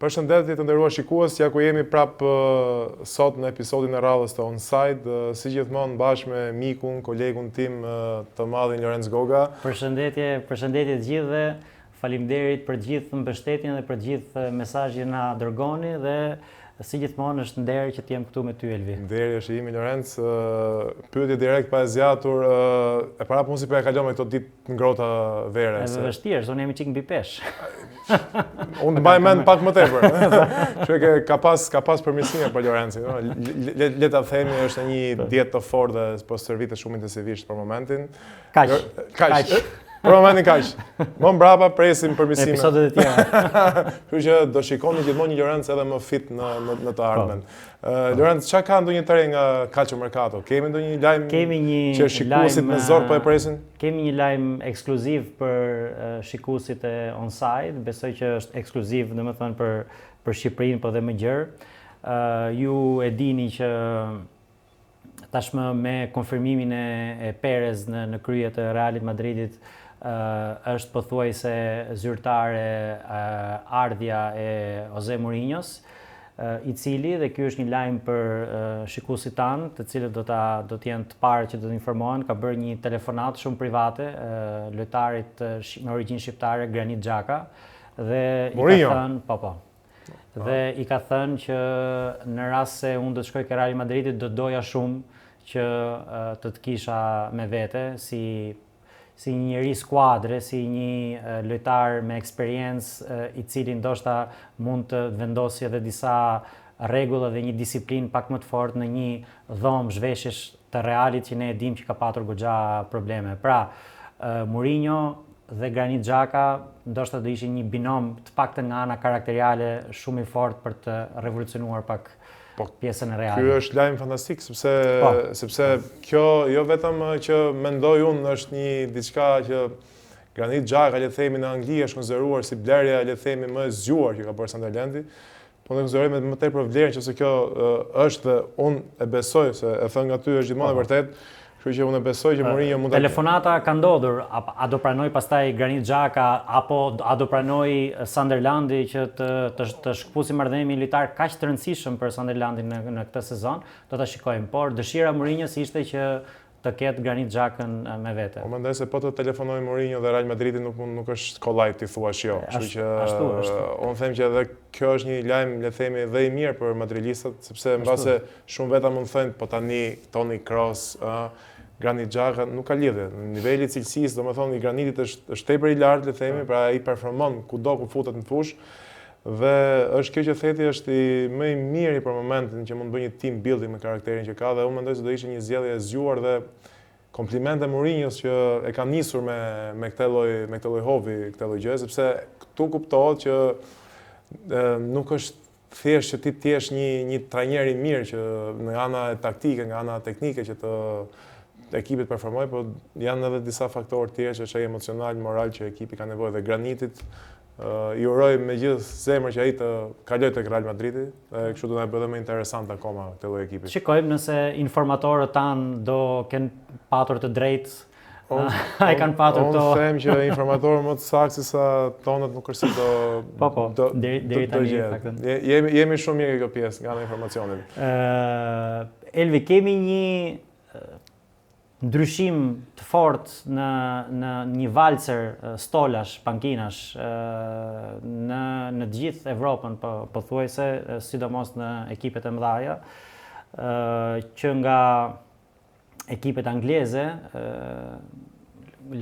Përshëndetje të nderuar shikues, ja ku jemi prapë sot në episodin e radhës të Onside, si gjithmonë bashkë me mikun, kolegun tim të madhin Lorenz Goga. Përshëndetje të gjithëve, faleminderit për gjithë mbështetjen dhe për gjithë mesazhin na dërgoni dhe si gjithmonë është nder që të jem këtu me ty Elvi. Nderi është imi Lorenz, pyetje direkt pa e zgjatur, e para punë si po e kalon me këto ditë ngrohta vere. Është vështirë, unë jam i çik mbi peshë. Unë mbaj mend pak më tepër. Kështu që ka pas përmirësime për Lorenzin, le ta themi është një dietë të fortë dhe po servitet shumë intensivisht për momentin. Kaq. Për momentin kaq. Më mbrapa presim përmirësime. Episodet e tjera. Kështu që do shikoni gjithmonë një Lorenz edhe më fit në të ardhmen. Lorenz, çka ka ndonjë të re nga Calciomercato? Kemi ndonjë lajm që shikuesit me zor po e presin? Kemi një lajm ekskluziv për shikuesit e Onside, besoj që është ekskluziv, domethënë për Shqipërinë, po dhe më gjerë. Ju e dini që tashmë me konfirmimin e Perez në krye të Realit Madridit është pothuajse zyrtare ardhja e Jose Mourinhos, i cili, dhe ky është një lajm për shikuesit tanë, të cilët do të jenë të parë që do të informohen, ka bërë një telefonat shumë private lojtarit me origjinë shqiptare Granit Xhaka dhe Mourinho. Dhe i ka thënë që në rast se unë do të shkoj ke Real Madridit, do doja shumë që të kisha me vete si një njeri skuadre, si një lojtar me eksperiencë i cili ndoshta mund të vendosë edhe disa rregulla dhe një disiplinë pak më të fortë në një dhomë zhveshjesh të Realit që ne e dimë që ka patur goxha probleme. Pra, Mourinho dhe Granit Xhaka ndoshta do ishin një binom të paktën nga ana karakteriale shumë i fortë për të revolucionuar pak pjesën e Realit. Ky është lajm fantastik sepse kjo jo vetëm që mendoj unë është një diçka që Granit Xhaka, le të themi, në Angli është konsideruar si blerja, le të themi, më e zgjuar që ka bërë Sunderlandi, po ne konsiderojmë më tepër vlerën që kjo është dhe unë e besoj se e thënë nga ty është gjithmonë e vërtet. Kështu që unë besoj që Mourinho mund të... Telefonata ka ndodhur, a do pranoj pastaj Granit Xhaka, apo a do pranoj Sunderlandi që të shkëpusi marrëdhënie militar kaq të rëndësishëm për Sunderlandin në këtë sezon, do ta shikojmë. Por dëshira e Mourinhos ishte që të ketë Granit Xhakën me vete. Po mendoj se po të telefonoj Mourinho dhe Real Madridi nuk është kollaj ti thuash jo. Kështu që unë them që edhe kjo është një lajm, le të themi, dhe i mirë për madrilistët, sepse mbase shumë veta mund të thënë po tani Toni Kroos, Granit Xhaka nuk ka lidhje. Niveli i cilësisë, domethënë, i Granitit është tepër i lartë, le të themi, pra ai performon kudo ku futet në fushë. Dhe është kjo që theti është më i miri për momentin që mund të bëjë një team building me karakterin që ka, dhe unë mendoj se do ishte një zgjedhje e zgjuar dhe komplimente Mourinhos që e ka nisur me këtë lloj hobi, këtë lloj gjë, sepse këtu kuptohet që nuk është thjesht që ti jesh një trajner i mirë që në ana taktike, nga ana teknike që të ekipit performoj, por janë edhe disa faktorë tjerë që është emocional, moral që ekipi ka nevojë, dhe Granitit i uroj me gjithë zemër që ai të kaloj tek Real Madridi, dhe kështu do na bëjë më interesant akoma këtë lloj ekipi. Shikojmë nëse informatorët tanë do kenë patur të drejtë. Ai kanë patur këto. Unë them që informatorët më të saktë sa tonët nuk është se do deri tani faktën. Jemi shumë mirë kjo pjesë nga ana informacionit. Elvi, kemi një ndryshim të fortë në një valcer stolash, pankinash në gjithë Evropën, pothuajse, sidomos në ekipet e mëdha, që nga ekipet angleze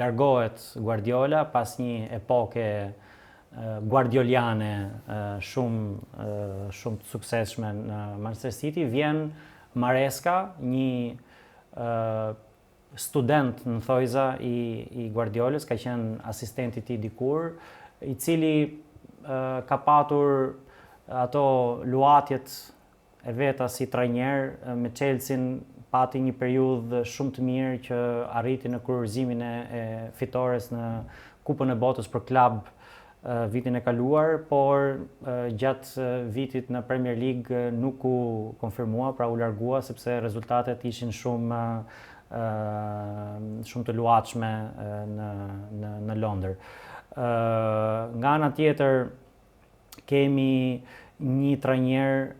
largohet Guardiola pas një epoke guardioliane shumë të suksesshme në Manchester City, vjen Maresca, një student në thojza i Guardiolës, ka qenë asistenti i tij dikur, i cili ka patur ato luatjet e veta si trajner me Chelsea, pati një periudhë shumë të mirë që arriti në kurorëzimin e fitores në Kupën e Botës për klub vitin e kaluar, por gjatë vitit në Premier League nuk u konfirmua, pra u largua sepse rezultatet ishin shumë të luatshme në Londër. Nga ana tjetër, kemi një trajner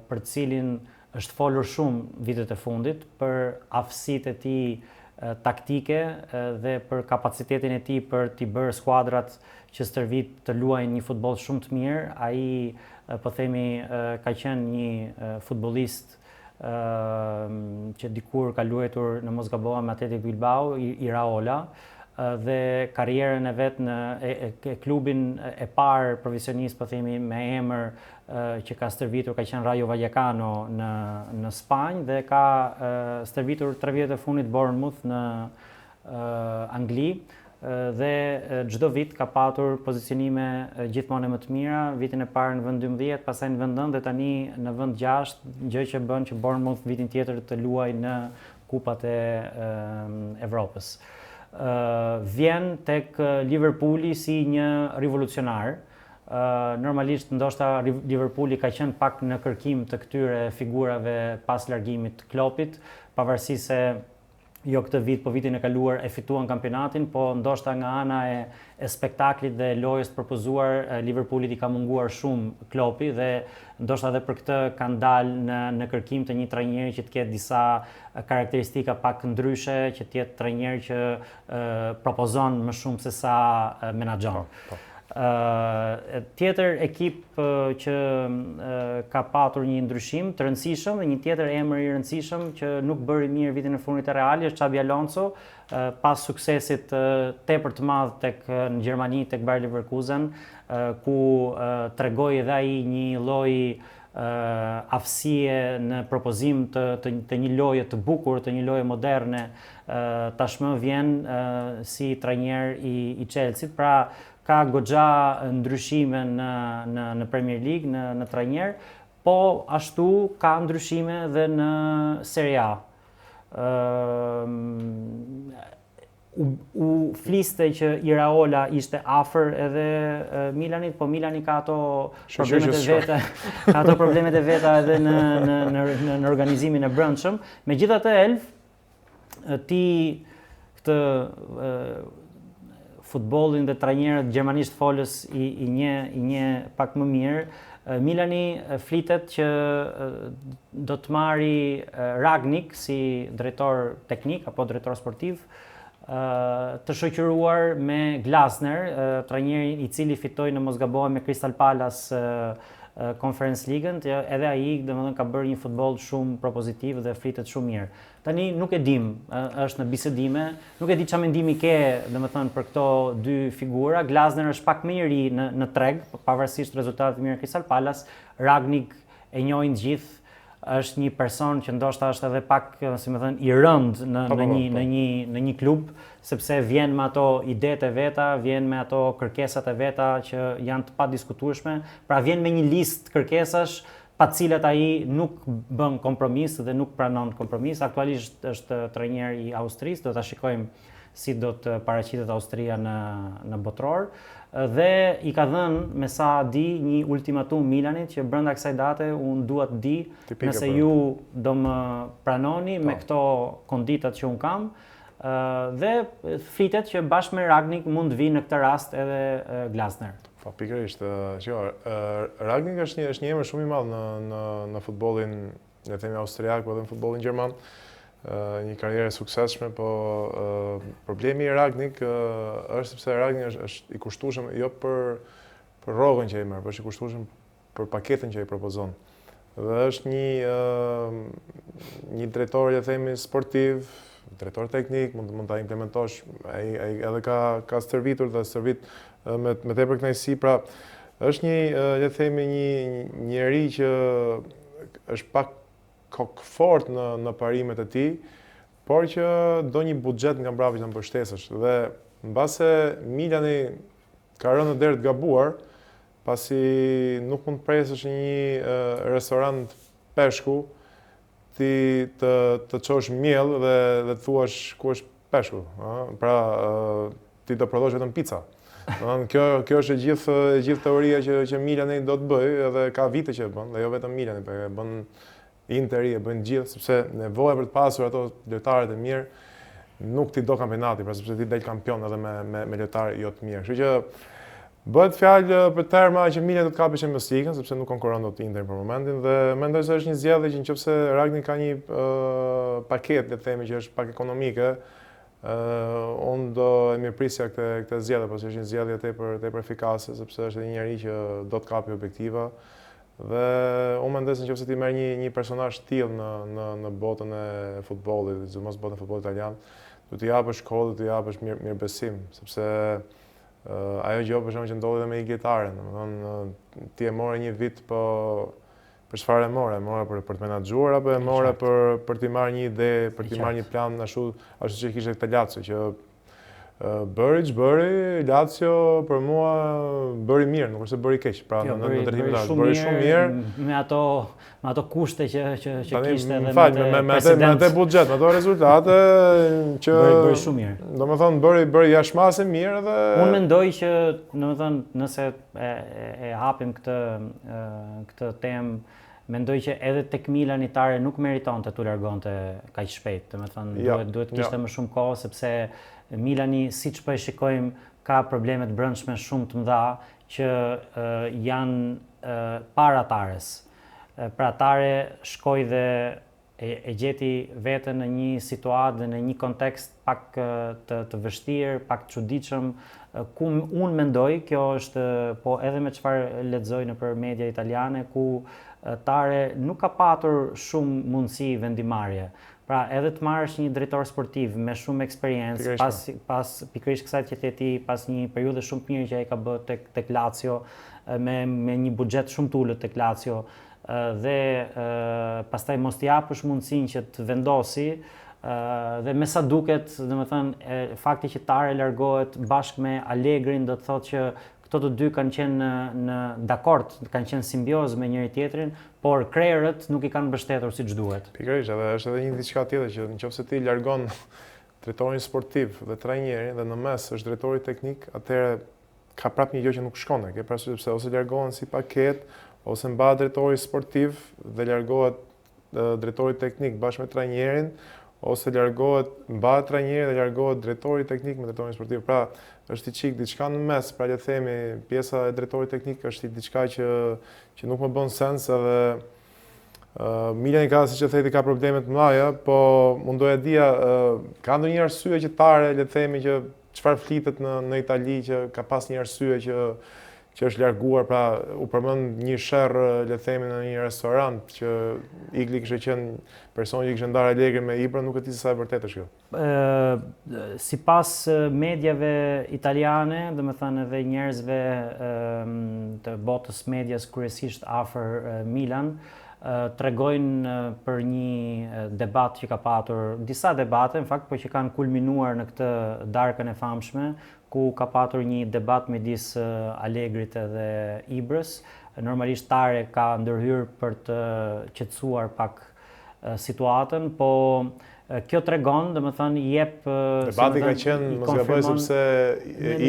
për cilin është folur shumë vitet e fundit për aftësitë e tij taktike dhe për kapacitetin e tij për t'i bërë skuadrat që stërvit të luajnë një futboll shumë të mirë. Ai, po themi, ka qenë një futbollist që dikur ka luajtur, në mos gabohem, me Athletic Bilbao, Iraola, dhe karrierën e vet në klubin e parë profesionist, po themi, me emër që ka stërvitur ka qenë Rayo Vallecano në Spanjë, dhe ka stërvitur 3 vjet e fundit Bournemouth në Angli, dhe çdo vit ka patur pozicionime gjithmonë më të mira, vitin e parë në vend 12, pastaj në vend 9 dhe tani në vend 6, gjë që bën që Bournemouth vitin tjetër të luajë në kupat e Evropës. Vjen tek Liverpooli si një revolucionar. Normalisht ndoshta Liverpooli ka qenë pak në kërkim të këtyre figurave pas largimit të Kloppit, pavarësisht se jo këtë vit, po vitin e kaluar e fituan kampionatin, po ndoshta nga ana e spektaklit dhe lojës të propozuar, Liverpoolit i ka munguar shumë Kloppi dhe ndoshta edhe për këtë kanë dalë në kërkim të një trajneri që të ketë disa karakteristika pak ndryshe, që të jetë trajner që propozon më shumë se sa menaxhon. Tjetër ekip që ka patur një ndryshim të rëndësishëm dhe një tjetër emër i rëndësishëm që nuk bëri mirë vitin e fundit të Realit është Xabi Alonso, pas suksesit tepër të madh në Gjermani tek Bayer Leverkusen, ku tregoi edhe ai një lloj aftësie në propozim të një loje të bukur, të një loje moderne. Tashmë vjen si trajner i Chelsea, pra ka goxha ndryshime në Premier League, në trajner, po ashtu ka ndryshime dhe në Serie A. U fliste që Iraola ishte afër edhe Milanit, po Milani ka ato problemet e veta, ka ato problemet e veta edhe në organizimin e brendshëm. Megjithatë, Elf, ti këtë futbollin dhe trajnerët gjermanisht folës i një pak më mirë. Milani flitet që do të marri Ragnik si drejtor teknik apo drejtor sportiv, të shoqëruar me Glasner, trajneri i cili fitoi, në mos gabohem, me Crystal Palace Conference League-ën, edhe ai domethënë ka bërë një futboll shumë propozitiv dhe flitet shumë mirë. Tani nuk e dim, është në bisedime, nuk e di çfarë mendimi ke, domethënë, për këto dy figura. Glasner është pak më i ri në treg, pavarësisht rezultateve të mira Crystal Palace. Ragnik e njohin të gjithë, është një person që ndoshta është edhe pak, si më thënë, i rënd në një klub, sepse vjen me ato idetë e veta, vjen me ato kërkesat e veta që janë të padiskutueshme, pra vjen me një listë kërkesash pa cilat ai nuk bën kompromis dhe nuk pranon kompromis. Aktualisht është trajner i Austrisë, do ta shikojmë si do të paraqitet Austria në botror, dhe i ka dhënë, me sa di, një ultimatum Milanit që brenda kësaj date unë dua të di nëse ju do më pranoni me këto konditat që unë kam, dhe flitet që bashkë me Ragnik mund të vi në këtë rast edhe Glasner. Po, pikërisht, Ragnik është një emër shumë i madh në futbollin, le të themi, austriak, po edhe në futbollin gjerman. Një karrierë suksesshme, po problemi i Ragnik është sepse Ragnik është i kushtueshëm jo për rrogën që ai merr, por është i kushtueshëm për paketën që ai propozon. Dhe është një drejtor, le të themi, sportiv, drejtor teknik, mund ta implementosh, ai edhe ka stërvitur dhe stërvit me tepër kënaqësi, pra është një, le të themi, një njerëz që është pak kokë fort në parimet e tij, por që do një buxhet nga mbrapa që ta mbështesësh. Dhe mbase Milani ka rënë në derë të gabuar, pasi nuk mund të presësh një restorant peshku, ti të çosh miell dhe të thuash ku është peshku. Pra ti do prodhosh vetëm pica. Kjo është e gjithë teoria që Milani do të bëjë, edhe ka vite që e bën, dhe jo vetëm Milani, e bën Interi, e bën gjithë, sepse nevoja për të pasur ato lojtarët e mirë nuk ti do kampionati, pra sepse ti del kampion edhe me lojtarë jo të mirë. Kështu që Bëhet fjalë për terma që Milan do të kapë Champions League-ën, sepse nuk konkuron dot Inter për momentin dhe mendoj se është një zgjedhje që nëse Ragnik ka një paketë, le të themi që është pak ekonomike, unë do e mirëprisja këtë zgjedhje, pasi është një zgjedhje tepër efikase, sepse është një njerëz që do të kapë objektiva. Dhe unë mendoj se nëse ti merr një personazh tillë në botën e futbollit, sidomos botën e futbollit italian, do t'i japësh kohë, do t'i japësh mirëbesim, sepse ajo gjë për shembull që ndodhi me Igetarin, domethënë ti e morë një vit, po për çfarë e morë? E morë për të menaxhuar apo e morë për të marrë një ide, për të marrë një plan ashtu që kishte këtë Lazio që bëri Lazio për mua bëri mirë, nuk është se bëri keq, pra në drejtimin e bëri shumë mirë me ato kushte që kishte edhe me atë buxhet, me ato rezultate që bëri shumë mirë. Domethënë bëri jashtëmase mirë dhe unë mendoj që domethënë nëse e hapim këtë temë, mendoj që edhe tek Milani Tare nuk meritonte t'u largonte kaq shpejt, domethënë duhet kishte më shumë kohë sepse Milani, siç po e shikojmë, ka probleme të brendshme shumë të mëdha që janë para Tares. Pra Tare shkoi dhe e gjeti veten në një situatë dhe në një kontekst pak të vështirë, pak të çuditshëm, ku unë mendoj, kjo është po edhe me çfarë lexoj nëpër media italiane, ku Tare nuk ka patur shumë mundësi vendimarrje. Pra edhe të marrësh një drejtor sportiv me shumë eksperiencë, pas pikërisht kësaj që ti pas një periudhe shumë të mirë që ai ka bërë tek Lazio, me një buxhet shumë të ulët tek Lazio, dhe pastaj mos t'i japësh mundësinë që të vendosi, dhe me sa duket, domethënë fakti që Tare largohet bashkë me Allegrin do të thotë që këto të dy kanë qenë dakord, kanë qenë simbioz me njëri tjetrin, por krerët nuk i kanë mbështetur siç duhet. Pikërisht, edhe është edhe një diçka tjetër që nëse ti largon drejtorin sportiv dhe trajnerin dhe në mes është drejtori teknik, atëherë ka prapë një gjë që nuk shkon, ke parasysh sepse ose largohen si paketë, ose mbahet drejtori sportiv dhe largohet drejtori teknik bashkë me trajnerin, ose mbahet trajneri dhe largohet drejtori teknik me drejtorin sportiv. Pra, është diçka në mes, pra le të themi, pjesa e drejtorit teknik është diçka që nuk më bën sens edhe Milani ka, siç e theti, ka probleme të mëdha, po mundoja dija, ka ndonjë arsye që Tare, le të themi, që çfarë flitet në Itali që ka pas një arsye që është larguar, pra u përmend një sherr, le të themi, në një restorant që Igli kishte qenë personi që kishte ndarë Allegri me Ibra, nuk e di se sa e vërtetë është kjo. Sipas mediave italiane, domethënë edhe njerëzve të botës medias kryesisht afër Milan, tregojnë për një debat që ka patur, disa debate, në fakt, po që kanë kulminuar në këtë darkën e famshme, ku ka patur një debat midis Allegrit edhe Ibrës. Normalisht Tare ka ndërhyrë për të qetësuar pak situatën, po kjo tregon, domethënë jep debati ka qenë mos gaboj sepse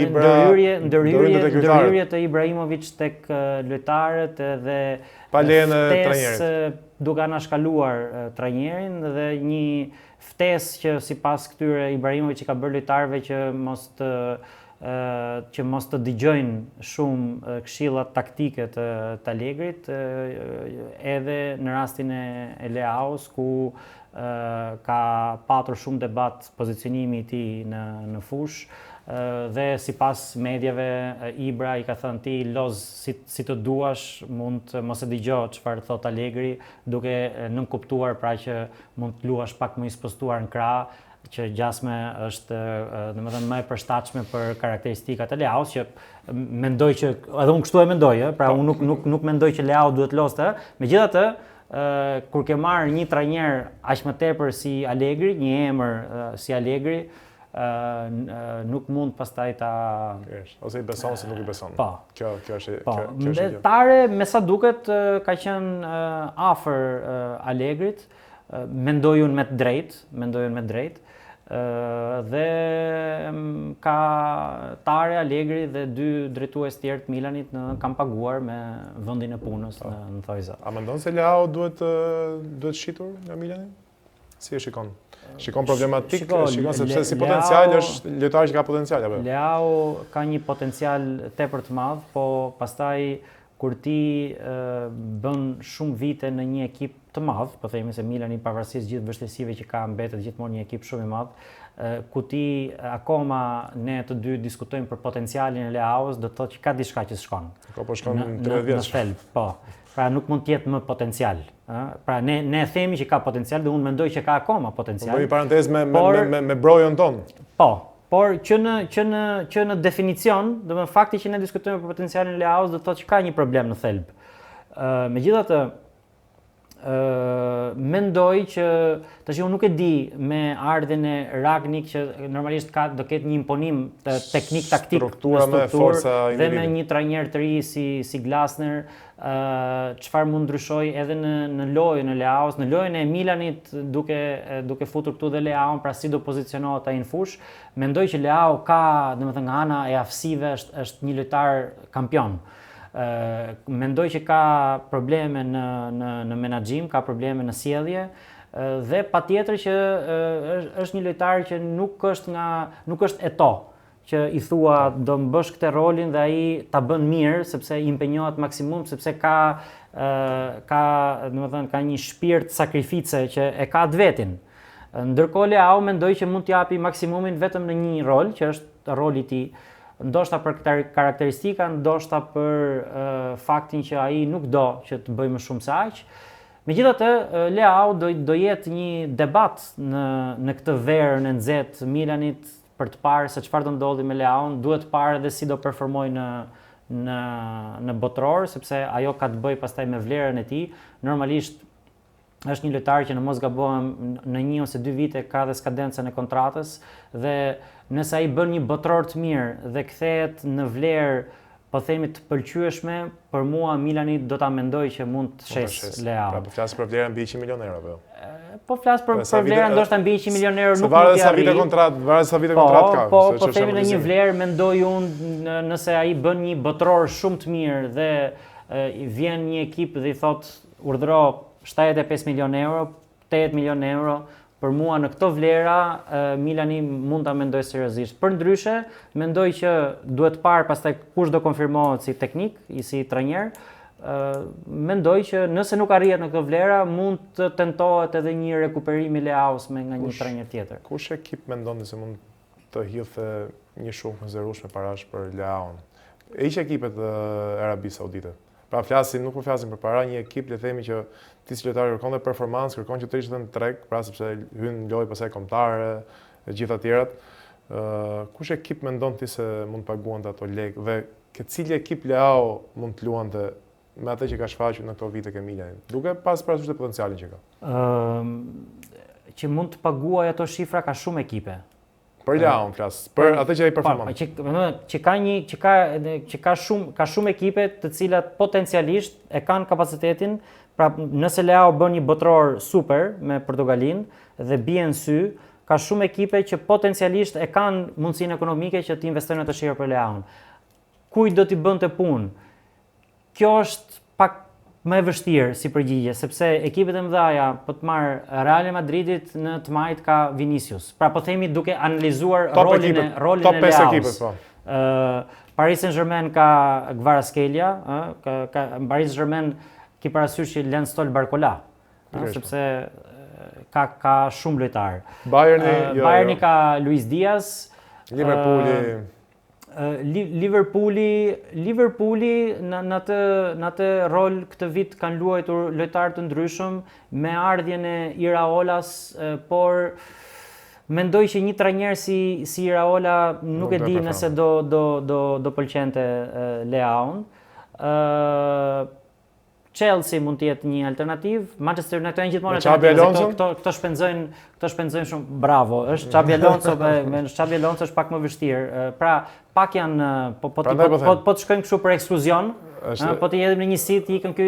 Ibra ndërhyrje të Ibrahimovic tek lojtarët edhe pa lejen e trajnerit, duke anashkaluar trajnerin dhe një ftesë që sipas këtyre Ibrahimovic që ka bërë lojtarëve që mos të dëgjojnë shumë këshillat taktike të Allegrit, edhe në rastin e Leaos, ku ka patur shumë debat pozicionimi i tij në fushë, dhe sipas mediave Ibra i ka thënë ti loz si të duash, mund të mos e dëgjoj çfarë thot Allegri, duke nënkuptuar pra që mund të luash pak më i spostuar në krah, që gjasme është domethënë më e përshtatshme për karakteristikat e Leaos, që mendoj që edhe unë kështu e mendoj, pra unë nuk mendoj që Leao duhet loste. Megjithatë, kur ke marrë një trajner aq më tepër si Allegri, një emër si Allegri, nuk mund pastaj ta ose i beson se nuk i beson. Po. Kjo është. Tare me sa duket ka qenë afër Allegrit, mendoj unë me të drejtë, dhe ka Tare, Allegri dhe dy drejtues tjerë të Milanit kanë paguar me vendin e punës në thojza. A mendon se Leao duhet shitur nga Milani? Si e shikon? shikon problematik, shikon sepse si potencial është lojtar që ka potencial apo? Leao ka një potencial tepër të madh, po pastaj kur ti bën shumë vite në një ekip të madh, po themi se Milani pavarësisht gjithë vështirësive që ka mbetet gjithmonë një ekip shumë i madh, ku ti akoma ne të dy diskutojmë për potencialin e Leaos, do të thotë që ka diçka që s'shkon. Po shkon 30 vjeç. Në thelb, po. Pra nuk mund të jetë më potencial. Pra ne themi që ka potencial dhe unë mendoj që ka akoma potencial. Po bëj parantezë me brojon ton. Po. Por që në definicion, do të fakti që ne diskutojmë për potencialin e Leaos do të thotë që ka një problem në thelb. Megjithatë, mendoj që tash unë nuk e di me ardhen e Ragnik që normalisht do ketë një imponim teknik taktik në strukturë dhe me një trajner të ri si Glasner, çfarë mund ndryshoj edhe në lojën e Leaos, në lojën e Milanit duke futur këtu dhe Leaon, pra si do pozicionohet ai në fushë. Mendoj që Leao ka, domethënë nga ana e aftësive është një lojtar kampion. Mendoj që ka probleme në menaxhim, ka probleme në sjellje dhe patjetër që është një lojtar që nuk është eto, që i thua do më bësh këtë rolin dhe ai ta bën mirë sepse i impenjohet maksimum, sepse domethënë ka një shpirt sakrifice që e ka të vetin. Ndërkohë Leao mendoj që mund të japi maksimumin vetëm në një rol, që është roli i tij. Ndoshta për karakteristika, ndoshta për faktin që ai nuk do që të bëjë më shumë se aq. Megjithatë, Leao do jetë një debat në këtë verë në nxehtë Milanit për të parë se çfarë do ndodhi me Leaon, duhet të parë edhe si do performoj në botror, sepse ajo ka të bëjë pastaj me vlerën e tij. Normalisht është një lojtar që në mos gabohem në 1 ose 2 vite ka dhe skadencën e kontratës dhe nëse ai bën një botror të mirë dhe kthehet në vlerë po themi të pëlqyeshme, për mua Milani do ta mendoj që mund të shes Leao. Pra po flas për vlerën mbi 100 milionë euro apo? Po flas për vlerën ndoshta mbi 100 milionë euro nuk mund të arrijë. Varet sa vite kontratë ka. Po themi në një vlerë mendoj unë nëse ai bën një botror shumë të mirë dhe vjen një ekip dhe i thot urdhëro 75 milionë euro, 80 milionë euro, për mua në këto vlera Milani mund ta mendoj seriozisht. Përndryshe, mendoj që duhet parë pastaj kush do konfirmohet si teknik, si trajner. Mendoj që nëse nuk arrihet në këto vlera, mund të tentohet edhe një rekuperim i Leaos nga një trajner tjetër. Kush ekip mendoni se mund të hidhte një shumë konsiderueshme parash për Leaon? Hiq ekipet e Arabisë Saudite. Pra nuk po flasim për para, një ekip le themi që ti si lojtar kërkon dhe performancë, kërkon që të ishte në treg, pra sepse hyn lojë pasaj kombëtare e gjitha tjerat. Kush ekip mendon ti se mund paguante ato lekë dhe ke cili ekip Leao mund të luante me atë që ka shfaqur në këto vite ke Milanin, duke pas parasysh të potencialin që ka? Që mund të paguaj ato shifra ka shumë ekipe. Për Leaon flas, për atë që ai performon. Që ka shumë ekipe të cilat potencialisht e kanë kapacitetin, pra nëse Leao bën një botror super me Portugalinë dhe bie në sy, ka shumë ekipe që potencialisht e kanë mundësinë ekonomike që të investojnë ato shifra për Leaon. Kujt do t'i bënte punë? Kjo është pak më e vështirë si përgjigje, sepse ekipet e mëdha, po të marr Real Madridit në të majt ka Vinicius. Pra po themi duke analizuar rolin e Leaos. Paris Saint-Germain ka Kvaratskhelia, Paris Saint-Germain ki parasysh që Lens Stol Barcola, sepse ka shumë lojtar. Bayerni ka Luis Diaz, Liverpooli në atë rol këtë vit kanë luajtur lojtarë të ndryshëm me ardhjen e Iraolas, por mendoj që një trajner si Iraola nuk e di nëse do pëlqente Leaon. Chelsea mund të jetë një alternativë, Manchester United janë gjithmonë alternativë. Këto shpenzojnë shumë. Bravo, është Xabi Alonso, Xabi Alonso është pak më vështirë. Pra, pak janë po të shkojmë kështu për ekskluzion, po të jedhim në një City, ikën këy,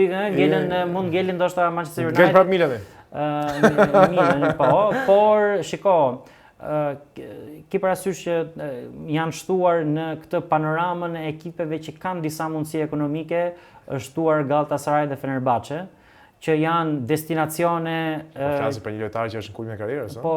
mund ngelin ndoshta Manchester United. Ngel prap Milani. Milani, po, por shiko, ki parasysh që janë shtuar në këtë panoramën e ekipeve që kanë disa mundësi ekonomike, është shtuar Galatasaray dhe Fenerbahçe, që janë destinacione... Po flasi për një lojtar që është në kulmin e karrierës, Po,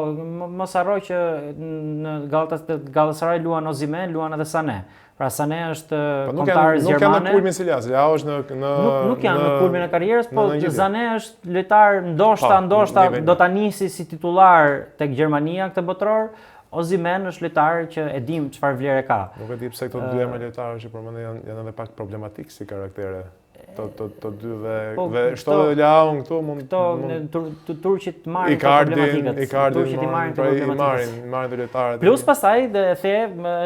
mos harroj që në Galatasaray luan Osimhen, luan edhe Sané. Pra Sané është kombëtarës gjermane. Nuk janë në kulmin si Ljas, Leao është në Nuk janë në kulmin e karrierës, po Sané është lojtar ndoshta do ta nisi si titullar tek Gjermania këtë botror. Osimhen është lojtar që e dim çfarë vlerë ka. Nuk e di pse këto dy emra lojtarë që përmendën janë edhe pak problematik si karaktere. Të dy dhe shto dhe Leao këtu mund të turqit marrin problematikat. Turqit i marrin të lojtarët. Plus pastaj dhe the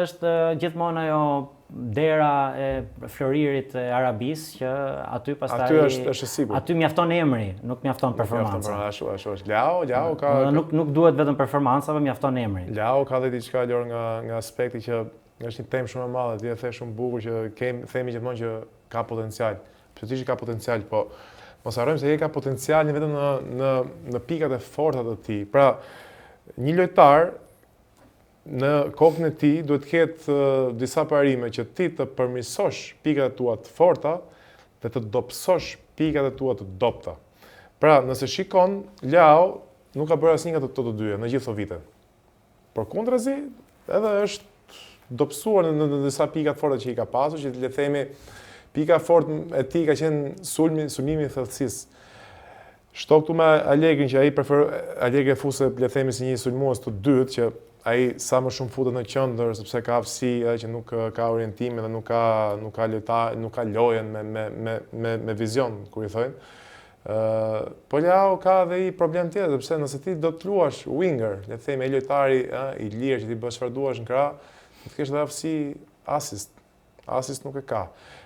është gjithmonë ajo dera e Floririt e Arabisë që aty pastaj është sigurt. Aty mjafton emri, nuk mjafton performanca. Ashtu është. Leao ka nuk duhet vetëm performanca, por mjafton emri. Leao ka dhe diçka lor nga aspekti që është një temë shumë e madhe, ti e the shumë bukur që themi gjithmonë që ka potencial. Pse ti ka potencial, po mos harrojmë se ai ka potencialin vetëm në pikat e forta të tij. Pra, një lojtar në kokën e tij duhet të ketë disa parime që ti të përmirësosh pikat e tua të forta dhe të dobësosh pikat e tua të dobta. Pra, nëse shikon, Leao nuk ka bërë asnjë nga këto të dyja në gjithë këto vite. Përkundrazi, edhe është dobësuar në disa pika të forta që i ka pasur, që le të themi pika fort e tij ka qenë sulmimi i thellësisë. Shto këtu me Allegrin që ai Allegri e fuse le të themi si një sulmues të dytë që ai sa më shumë futet në qendër sepse ka aftësi që nuk ka orientim dhe nuk ka lojën me vizion, kur i thojnë. Po Leao ka edhe i problem tjetër sepse nëse ti do të luash winger, le të themi ai lojtari i lirë që ti bësh çfarë duash në krah, të kesh edhe aftësi assist nuk e ka.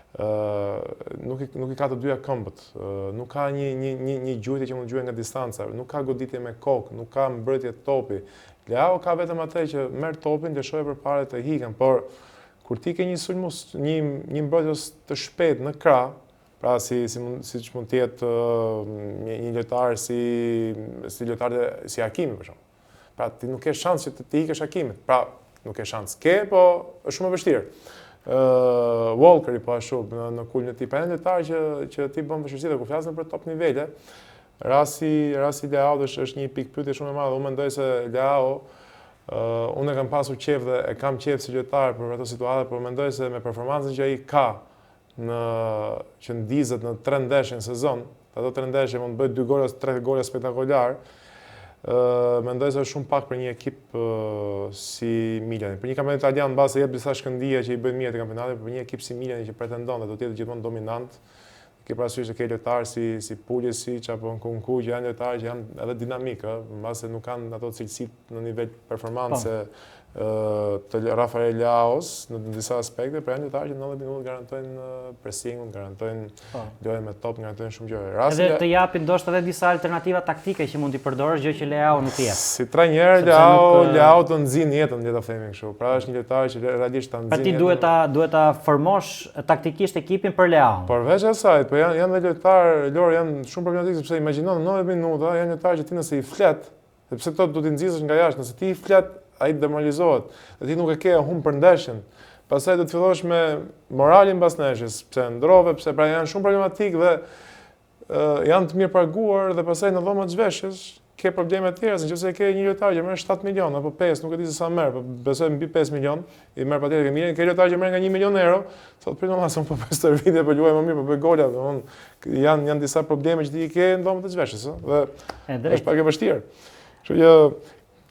Nuk i ka të dyja këmbët, nuk ka një gjujtje që mund të gjujë nga distanca, nuk ka goditje me kokë, nuk ka mbrojtje topi. Leao ka vetëm atë që merr topin, lëshojë përpara të hikën, por kur ti ke një sulmues, një mbrojtës të shpejtë në krah, pra siç mund të jetë një lojtar si Hakimi për shembull. Pra ti nuk ke shans që të ikësh Hakimit. Pra nuk ke shans. Po është shumë e vështirë. Walkeri po ashtu në kulmin e tij, pra janë lojtarë që ti bën vështirësi dhe kur flasim për top nivele, rasti Leao është një pikë pyetje shumë e madhe. Unë mendoj se Leao unë kam pasur qejf dhe e kam qejf si lojtar për ato situata, por mendoj se me performancën që ai ka që ndizet në 3 ndeshje në sezon, ato 3 ndeshje mund të bëjë 2 gola, 3 gola spektakolar. Mendoj se është shumë pak për një ekip si Milani. Për një kampionat italian mbas se jep disa shkëndija që i bëjnë mirë te kampionati, për një ekip si Milani që pretendon dhe do të jetë gjithmonë dominant, ke parasysh se ke lojtarë si Pulisic apo Nkunku që janë lojtarë që janë edhe dinamik, mbas se nuk kanë ato cilësitë në nivel performance të Rafael Leaos në disa aspekte, por janë lojtarë që në 90 minuta garantojnë pressingun, garantojnë lojën me top, garantojnë shumë gjëra. Edhe të japin ndoshta edhe disa alternativa taktike që mund t'i përdorësh, gjë që Leao nuk jep. Si trajner Leao të nxin jetën, le ta themi kështu. Pra është një lojtar që realisht ta nxin. Pra ti duhet ta formosh taktikisht ekipin për Leao. Por veç asaj, po janë edhe lojtarë, janë shumë problematik sepse imagjino në 90 minuta janë lojtarë që ti nëse i flet, sepse këto do t'i nxjisësh nga jashtë, nëse ti i flet ai demoralizohet, dhe ti nuk e ke humb për ndeshjen. Pastaj do të fillosh me moralin mbas ndeshjes, pse ndrove, pse pra janë shumë problematik dhe janë të mirë paguar dhe pastaj në dhomat zhveshjes ke probleme të tjera, nëse ke një lojtar që merr 7 milion apo 5, nuk e di se sa merr, po besoj mbi 5 milion, i merr patjetër ke mirë, ke lojtar që merr nga 1 milion euro, thotë prit më shumë po bëj stërvitje, po luaj më mirë, po bëj gola, domthon janë disa probleme që ti ke në dhomat e zhveshjes, dhe është pak e vështirë. Kështu që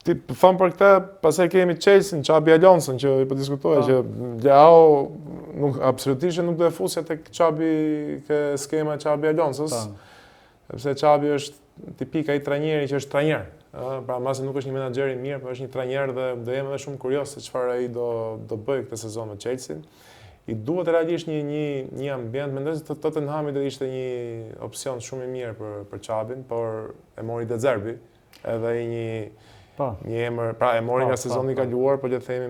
ti thon për këtë, pastaj kemi Chelsea, Xabi Alonso që po diskutohej që Leao nuk absolutisht nuk do të fusja tek Xabi ke skema e Xabi Alonsos. Sepse Xabi është tipik ai trajneri që është trajner. Pra mase nuk është një menaxher i mirë, por është një trajner dhe do jem edhe shumë kurioz se çfarë ai do bëj këtë sezon me Chelsea. I duhet realisht një ambient, mendoj se Tottenhami do ishte një opsion shumë i mirë për Xabin, por e mori De Zerbi, edhe një emër, pra e mori nga sezoni i kaluar, po le të themi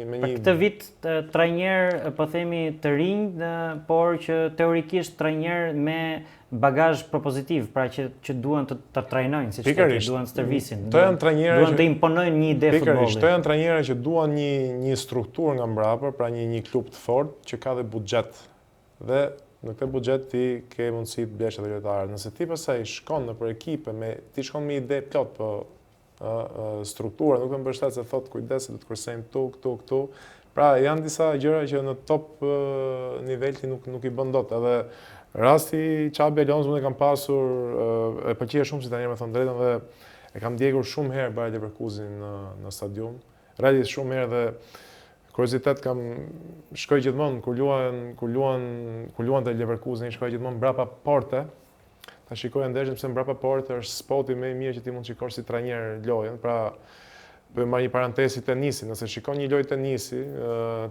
me një këtë vit trajner po themi të rinj, por që teorikisht trajner me bagazh propozitiv, pra që duan të trajnojnë, siç thotë, duan të stërvisin. Duan të imponojnë një ide futbolli. Këto janë trajnerë që duan një strukturë nga mbrapa, pra një klub të fortë që ka dhe buxhet. Dhe në këtë buxhet ti ke mundësi të blesh edhe lojtarë. Nëse ti pastaj shkon nëpër ekipe ti shkon me ide plot, po struktura nuk të mbështet se thot kujdes se do të kursejmë këtu. Pra janë disa gjëra që në top nivel ti nuk i bën dot. Edhe rasti Xhabi Alonso unë e kam pasur, e pëlqej shumë si trajner, me thënë drejtën, dhe e kam ndjekur shumë herë Bayer Leverkusenin në stadium. Realisht shumë herë, dhe kuriozitet kam shkoj gjithmonë kur luan te Leverkuseni, shkoj gjithmonë mbrapa porte. Ta shikoj ndeshjen sepse mbrapa porte është spoti më i mirë që ti mund të shikosh si trajner lojën. Pra bëjmë marrë një parantesi tenisi. Nëse shikon një lojë tenisi,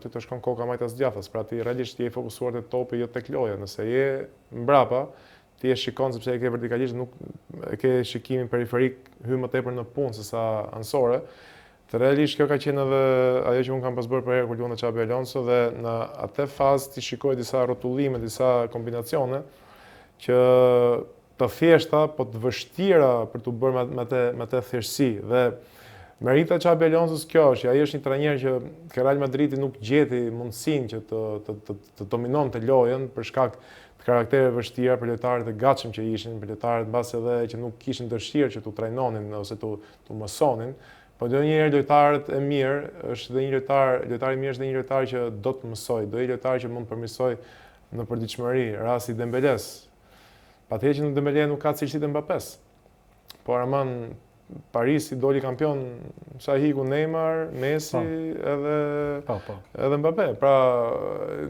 ty të shkon koka majtas djathtas. Pra ti realisht je fokusuar te topi, jo tek loja. Nëse je mbrapa, ti e shikon sepse e ke vertikalisht, nuk e ke shikimin periferik, hy më tepër në punë sesa anësore. Të realisht kjo ka qenë edhe ajo që unë kam pas bërë për herë kur luante Xhabi Alonso, dhe në atë fazë ti shikoj disa rrotullime, disa kombinacione që të thjeshta, po të vështira për të bërë me të thjeshtësi. Dhe merita Xhabi Alonsos kjo është, ai është një trajner që ke Real Madridi nuk gjeti mundësinë që të dominonte lojën për shkak të karaktereve vështira, për lojtarët e gatshëm që ishin, për lojtarët mbas edhe që nuk kishin dëshirë që tu trajnonin ose tu mësonin. Po do njëherë lojtarët e mirë është dhe një lojtar i mirë është dhe një lojtar që do të mësoj, do një lojtar që mund të përmirësoj në përditshmëri, rasti Dembeles. Patjetër që në Dembele nuk ka cilësitë e Mbappés. Por aman Parisi doli kampion sa hiku Neymar, Messi edhe Mbappé. Pra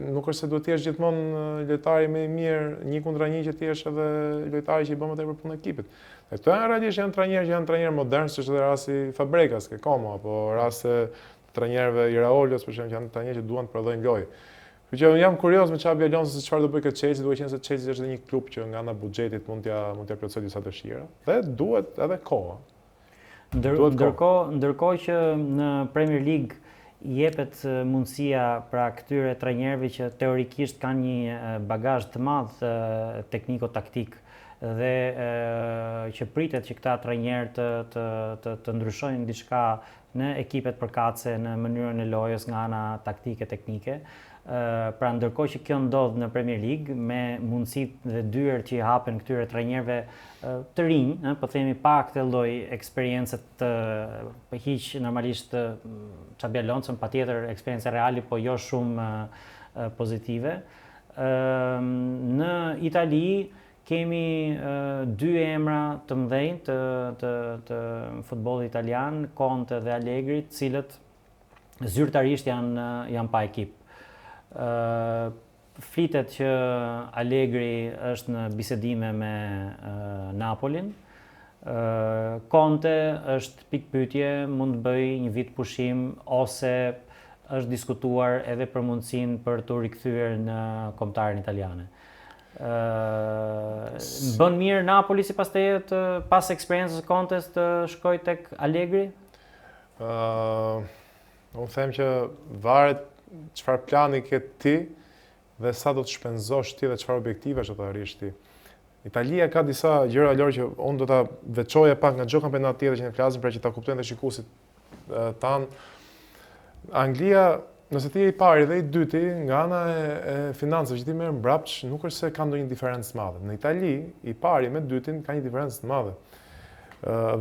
nuk është se duhet të jesh gjithmonë lojtari më i mirë, një kundra një, që ti jesh edhe lojtari që i bën më tepër punë ekipit. Dhe këto realisht janë trajnerë modern, si është edhe rasti Fabregas, ke Como, apo raste trajnerëve Iraolos, për shembull, që janë trajnerë që duan të prodhojnë lojë. Që unë jam kurioz me Xhabi Alonso se çfarë do bëj këtë Chelsea, duke qenë se Chelsea është edhe një klub që nga ana buxhetit mund t'ja plotësojë disa dëshira. Dhe duhet edhe kohë. Ndërkohë që në Premier League jepet mundësia pra këtyre trajnerëve që teorikisht kanë një bagazh të madh tekniko-taktik, dhe që pritet që këta trajnerë të ndryshojnë diçka në ekipet përkatëse, në mënyrën e lojës nga ana taktike, teknike. Pra ndërkohë që kjo ndodh në Premier League, me mundësitë dhe dyer që i hapen këtyre trajnerëve të rinj, po themi pa këtë lloj eksperiencë të hiq normalisht Xhabi Alonso, patjetër eksperiencë reale, po jo shumë pozitive. Në Itali kemi dy emra të mëdhenj të futbollit italian, Conte dhe Allegri, të cilët zyrtarisht janë pa ekip. Flitet që Allegri është në bisedime me Napolin. Conte është pikpyetje, mund të bëj një vit pushim, ose është diskutuar edhe për mundësinë për të rikthyer në kombëtaren italiane. Bën mirë Napoli sipas teje pas eksperiencës Contes të shkojë tek Allegri? Unë them që varet çfarë plani ke ti dhe sa do të shpenzosh ti dhe çfarë objektivesh do të arrish ti. Italia ka disa gjëra lor që unë do ta veçoja pak nga çdo kampionat tjetër që ne flasim, pra që ta kuptojnë dhe shikuesit tan. Anglia, nëse ti je i pari dhe i dyti, nga ana e financave që ti merr mbrapsht, nuk është se ka ndonjë diferencë të madhe. Në Itali, i pari me dytin ka një diferencë të madhe.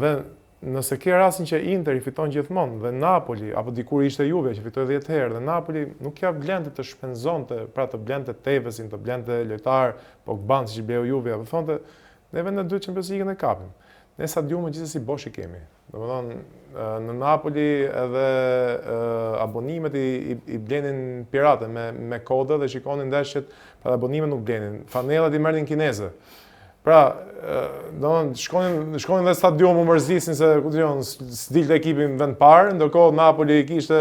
Dhe nëse ke rastin që Inter i fiton gjithmonë, dhe Napoli, apo dikur ishte Juve që fitoi 10 herë, dhe Napoli nuk ja blente të shpenzonte, pra të blente Tevesin, të blente lojtar, Pogban, siç i bleu Juve, apo thonte, neve në 2 Champions League-ën e kapim. Ne stadiumin gjithsesi bosh i kemi. Domethënë, në Napoli edhe abonimet i blenin pirate me kode dhe shikonin ndeshjet, pa abonimet nuk blenin. Fanellat i merrnin kineze. Pra, shkonin dhe stadium u mërzisin se s'dilte ekipin vend parë, ndërkohë Napoli kishte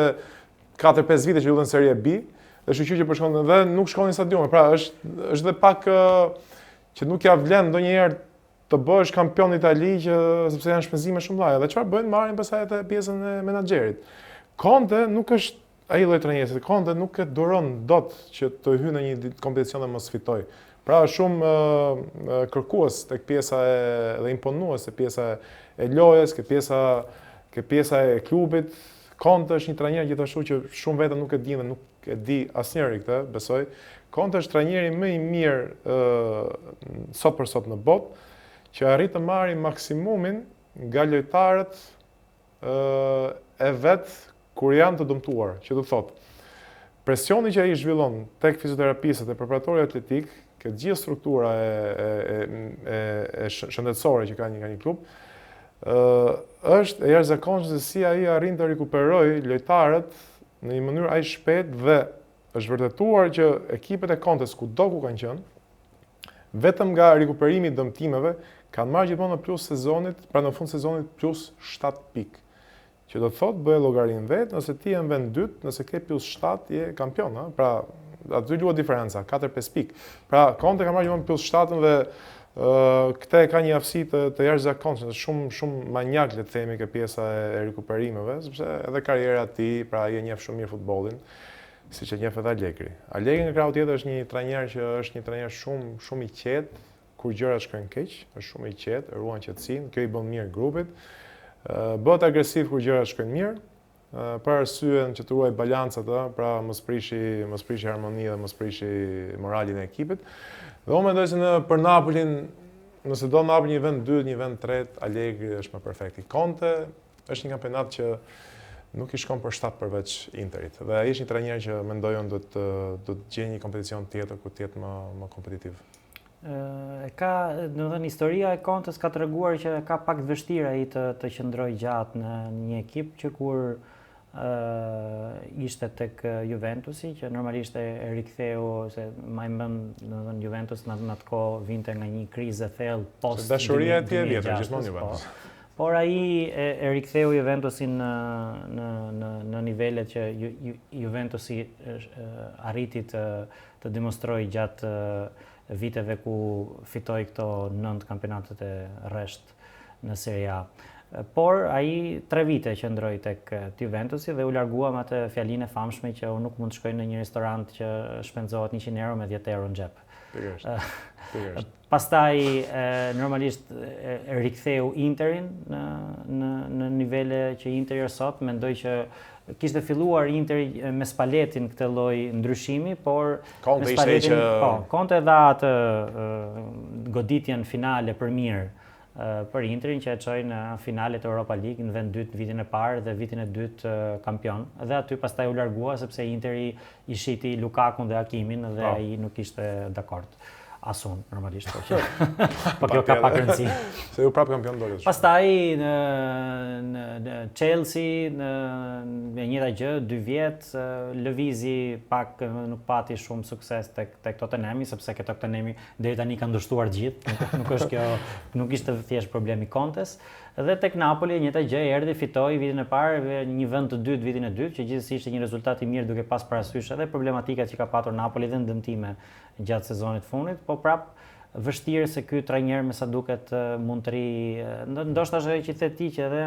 4-5 vite që luajnë Serie B, dhe shoqëri që përshkonin dhe nuk shkonin në stadium. Pra, është dhe pak që nuk ja vlen ndonjëherë të bësh kampion në Itali, sepse janë shpenzime shumë mëdha. Dhe çfarë bëjnë? Marrin pastaj atë pjesën e menaxherit. Conte nuk është ai lloj trajneri, Conte nuk e duron dot që të hyjë në një kompeticion dhe mos fitoj. Pra shumë kërkues tek pjesa dhe imponues te pjesa e lojës, ke pjesa e klubit, Conte është një trajner gjithashtu që shumë vetëm nuk e di dhe nuk e di asnjëri këtë, besoj. Conte është trajneri më i mirë sot për sot në botë, që arrit të marrë maksimumin nga lojtarët e vet kur janë të dëmtuar, që do të thotë presioni që ai zhvillon tek fizioterapistët e preparatori atletik, këtë gjithë struktura e shëndetësore që ka një klub, është e jashtëzakonshme se si ai arrin të rikuperojë lojtarët në një mënyrë aq shpejt dhe është vërtetuar që ekipet e Contes kudo ku kanë qenë, vetëm nga rikuperimi i dëmtimeve kanë marrë gjithmonë në plus sezonit, pra në fund sezonit plus 7 pikë. Që do të thotë bëhe llogarin vetë, nëse ti je në vend dytë, nëse ke plus 7 je kampion, pra aty luhet diferenca, 4-5 pikë. Pra Conte ka marrë gjithmonë plus 7 dhe këte ka një aftësi të jashtëzakonshme, shumë manjak le të themi ke pjesa e rikuperimeve, sepse edhe karriera e tij, pra ai e njeh shumë mirë futbollin, siç e njeh edhe Allegri. Allegri në krau tjetër është një trajner që është një trajner shumë i qetë, kur gjërat shkojnë keq, është shumë i qetë, ruan qetësinë, kjo i bën mirë grupit. Bëhet agresiv kur gjërat shkojnë mirë, për arsyen që të ruaj balancat, pra mos prishi harmoni dhe mos prishi moralin e ekipit. Dhe unë mendoj se për Napolin, nëse do Napoli një vend dytë, një vend tretë, Allegri është më perfekti. Conte është një kampionat që nuk i shkon për 7 përveç Interit. Dhe ai është një trajner që mendoj unë do të gjejë një kompeticion tjetër ku të jetë më kompetitiv. Domethënë historia e Contes ka treguar që ka pak të vështirë ai të qëndrojë gjatë në një ekip që kur ishte tek Juventusi, që normalisht e riktheu, se ma i mend, domethënë Juventus në atë kohë vinte nga një krizë e thellë post. Dashuria e tij e vjetër gjithmonë Juventus. Por ai e riktheu Juventusin në nivelet që Juventusi arriti të demonstrojë gjatë viteve ku fitoi këto 9 kampionatet e rresht në Serie A. Por ai 3 vite qëndroi tek Juventusi dhe u largua me atë fjalinë e famshme që unë nuk mund të shkoj në një restorant që shpenzohet 100 euro me 10 euro në xhep. Pastaj normalisht e riktheu Interin në nivele që Interi është sot, mendoj që kishte filluar Interi me Spallettin këtë lloj ndryshimi, por Conte ishte që Conte dha atë goditjen finale për mirë për Interin që e çoi në finalet e Europa League në vend dytë vitin e parë dhe vitin e dytë kampion. Dhe aty pastaj u largua sepse Interi i shiti Lukakun dhe Hakimin dhe ai nuk ishte dakord. Asun, normalisht, po kjo ka pak rëndësi. Se ju prapë kampion dole. Pastaj në Chelsea, në njëta gjë, 2 vjet, lëvizi pak nuk pati shumë sukses tek Tottenhami, sepse ke Tottenhami deri tani ka ndështuar gjithë, nuk është kjo, nuk ishte thjesht problemi Contes. Dhe tek Napoli njëta gjë, erdhi, fitoi vitin e parë, një vend të dytë vitin e dytë, që gjithsesi ishte një rezultat i mirë duke pas parasysh edhe problematikat që ka patur Napoli dhe ndëmtime gjatë sezonit fundit, po prap vështirë se ky trajner me sa duket mund të ri, ndoshta është ajo që the ti që edhe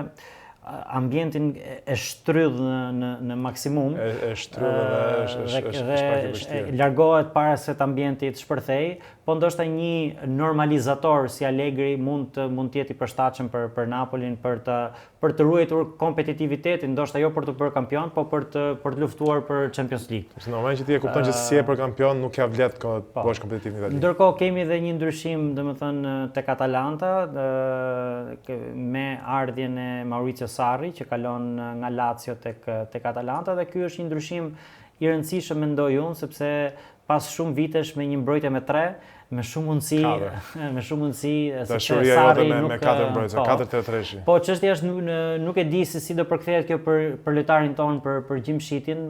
ambientin e shtrydh në maksimum. E shtrydh dhe largohet para se të ambientit shpërthej, po ndoshta një normalizator si Allegri mund të jetë i përshtatshëm për Napolin për të ruajtur kompetitivitetin, ndoshta jo për të bërë kampion, po për të luftuar për Champions League. Në moment që ti e kupton që si je për kampion, nuk ka vlet të bësh kompetitiv në Itali. Ndërkohë kemi edhe një ndryshim, domethënë tek Atalanta, me ardhjen e Maurizio Sarri që kalon nga Lazio tek Atalanta dhe ky është një ndryshim i rëndësishëm mendoj unë, sepse pas shumë vitesh me një mbrojtje me 3, me shumë mundësi dashuria jote me 4 mbrojtje, 4-3-3. Po çështja është nuk e di se si do përkthehet kjo për lojtarin ton për gjimshitin,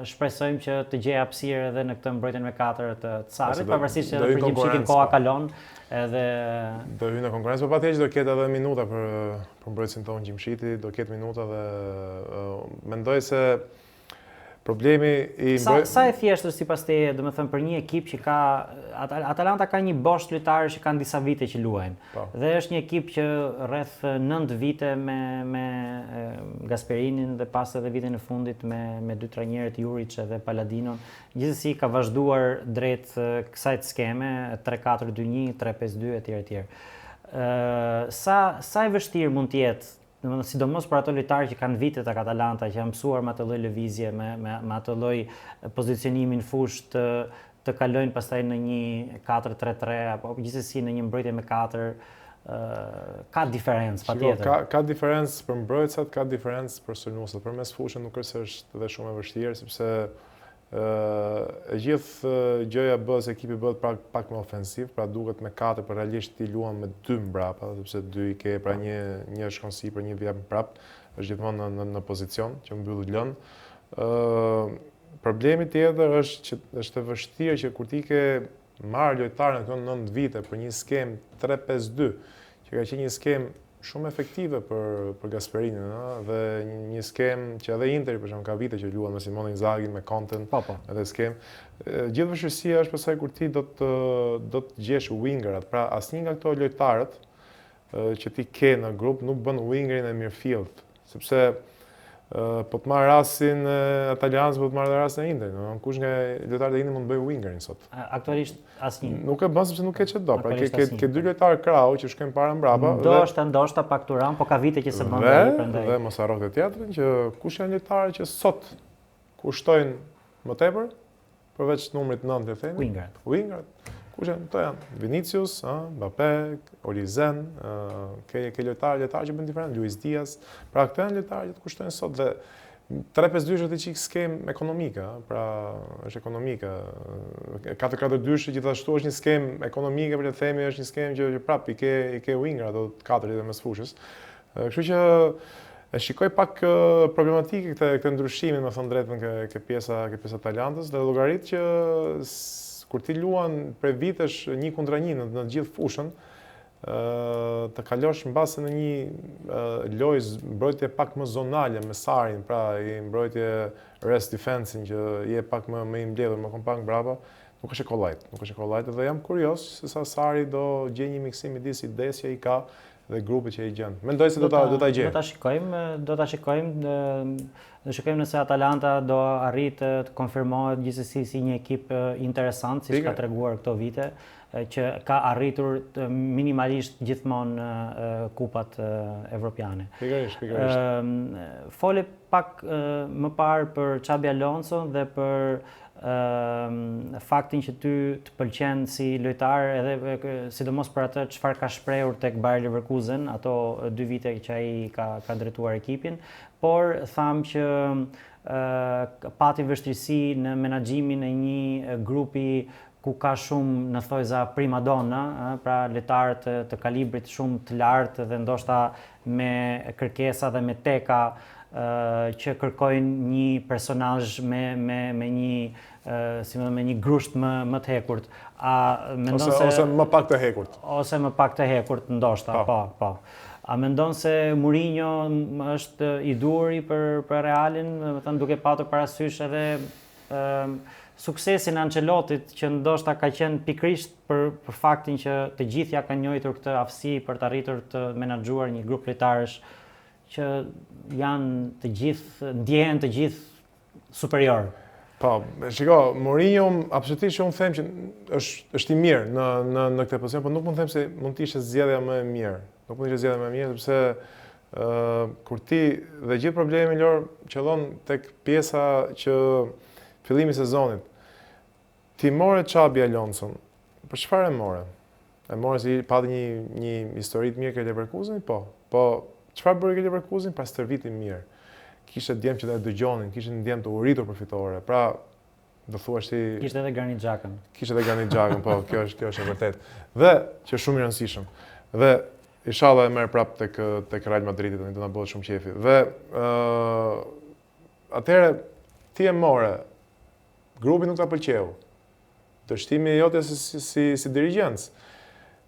shpresojmë që të gjejë hapësirë edhe në këtë mbrojtjen me 4 të Sarrit, pavarësisht se edhe për gjimshitin koha kalon. Edhe do hyjë në konkurrencë, por patjetër do ketë edhe minuta për mbrojtësin ton gjimshiti, do ketë minuta dhe mendoj se problemi i sa e thjeshtë sipas teje, domethënë për një ekip që ka Atalanta ka një bosh lojtarë që kanë disa vite që luajnë. Dhe është një ekip që rreth 9 vite me Gasperinin dhe pas edhe vitin e fundit me 2 trajnerët Juric dhe Paladinon, gjithsesi ka vazhduar drejt kësaj skeme 3-4-2-1, 3-5-2 etj. Sa e vështirë mund të jetë domethënë sidomos për ato lojtarë që kanë vite tek Atalanta, që janë mësuar me atë lloj lëvizje, me atë lloj pozicionimin fush të kalojnë pastaj në një 4-3-3 apo gjithsesi në një mbrojtje me 4, ka diferencë patjetër. Ka diferencë për mbrojtësat, ka diferencë për sulmuesat. Përmes fushën nuk është dhe shumë e vështirë sepse e gjithë gjëja bëhet se ekipi bëhet pak më ofensiv, pra duket me 4, por realisht ti luan me 2 mbrapa, sepse 2 i ke, pra një shkon sipër, një vjen mbrapa, është gjithmonë në pozicion që mbyll lënë. Problemi tjetër është që është e vështirë që kur ti ke marrë lojtarën në këto 9 vite për një skem 3-5-2, që ka qenë një skem shumë efektive për Gasperinin, dhe një skem që edhe Interi për shembull ka vite që luan me Simone Inzaghi, me Conten, edhe skem. Gjithë vështirësia është pastaj kur ti do të gjesh wingerat, pra asnjë nga këto lojtarët që ti ke në grup nuk bën wingerin e midfield, sepse po të marrë rastin Atalianës, po të marrë rastin e Interit. Kush nga lojtarët e Interit mund të bëjë wingerin sot? Aktualisht asnjë. Nuk e bën sepse nuk e çet do. Pra ke 2 lojtarë krau që shkojnë para mbrapa. Ndoshta pak Turan, po ka vite që se bën ai prandaj. Dhe mos harro të tjetrin që kush janë lojtarët që sot kushtojnë më tepër përveç numrit 9 të themi. Wingerat. Kush janë? Këto janë Vinicius, Mbappé, Olizen, ke lojtarë që bën diferencë, Luis Diaz. Pra këto janë lojtarë që të kushtojnë sot dhe 3-5-2 është një çik skem ekonomike, pra është ekonomike. 4-4-2 gjithashtu është një skem ekonomike, për të themi është një skem që prap i ke winger ato 4 dhe mes fushës. Kështu që e shikoj pak problematikë këtë ndryshimin, me thënë drejtën, ke pjesa Atalantës, dhe llogarit që kur ti luan për vitesh 1 kundra 1 në gjithë fushën, të kalosh mbase në një lojë mbrojtje pak më zonale me Sarin, pra i mbrojtje rest defense-in që je pak më i mbledhur, më kompakt brapa, nuk është e kollajt, dhe jam kurios se sa Sari do gjej një miksim midis idesë që i ka dhe grupit që i gjen. Mendoj se do ta gjej. Do ta shikojmë nëse Atalanta do arrit të konfirmohet gjithsesi si një ekip interesant, siç ka treguar këto vite, që ka arritur minimalisht gjithmonë kupat evropiane. Pikërisht. Fole pak më parë për Xabi Alonso dhe për faktin që ty të pëlqen si lojtar, edhe sidomos për atë çfarë ka shprehur tek Bayer Leverkusen ato 2 vite që ai ka drejtuar ekipin, por tham që pati vështirësi në menaxhimin e një grupi ku ka shumë në thojza primadonna, pra lojtarë të kalibrit shumë të lartë dhe ndoshta me kërkesa dhe me teka që kërkojnë një personazh me një grusht më të hekurt. Ose më pak të hekurt. Ose më pak të hekurt, ndoshta, po. A mendon se Mourinho është i duhur për Realin, më thënë duke patur parasysh edhe suksesin e Ancelottit, që ndoshta ka qenë pikërisht për faktin që të gjithë ja kanë njohur këtë aftësi për të arritur të menaxhuar një grup lojtarësh që janë të gjithë, ndjehen të gjithë superior. Po, shiko, Mourinho absolutisht unë them që është i mirë në këtë pozicion, por nuk mund të them se mund të ishte zgjedhja më e mirë. Nuk mund të ishte zgjedhja më e mirë sepse kur ti dhe gjithë problemi Lor qëllon tek pjesa që fillimi i sezonit. Ti more Xabi Alonso. Për çfarë e more? E more si pati një histori të mirë ke Leverkusen, po. Po çfarë bëri ke Leverkusen pas stërvitit mirë? Kishte djem që të dëgjonin, kishte djem të uritur për fitore. Pra, do thuash ti kishte edhe Granit Xhakën. Po, kjo është e vërtet. Dhe që është shumë i rëndësishëm. Dhe inshallah e merr prap tek Real Madridi, do na bëhet shumë qefi. Dhe atëherë ti e more. Grupi nuk ta pëlqeu. Dështimi jote si dirigjenc.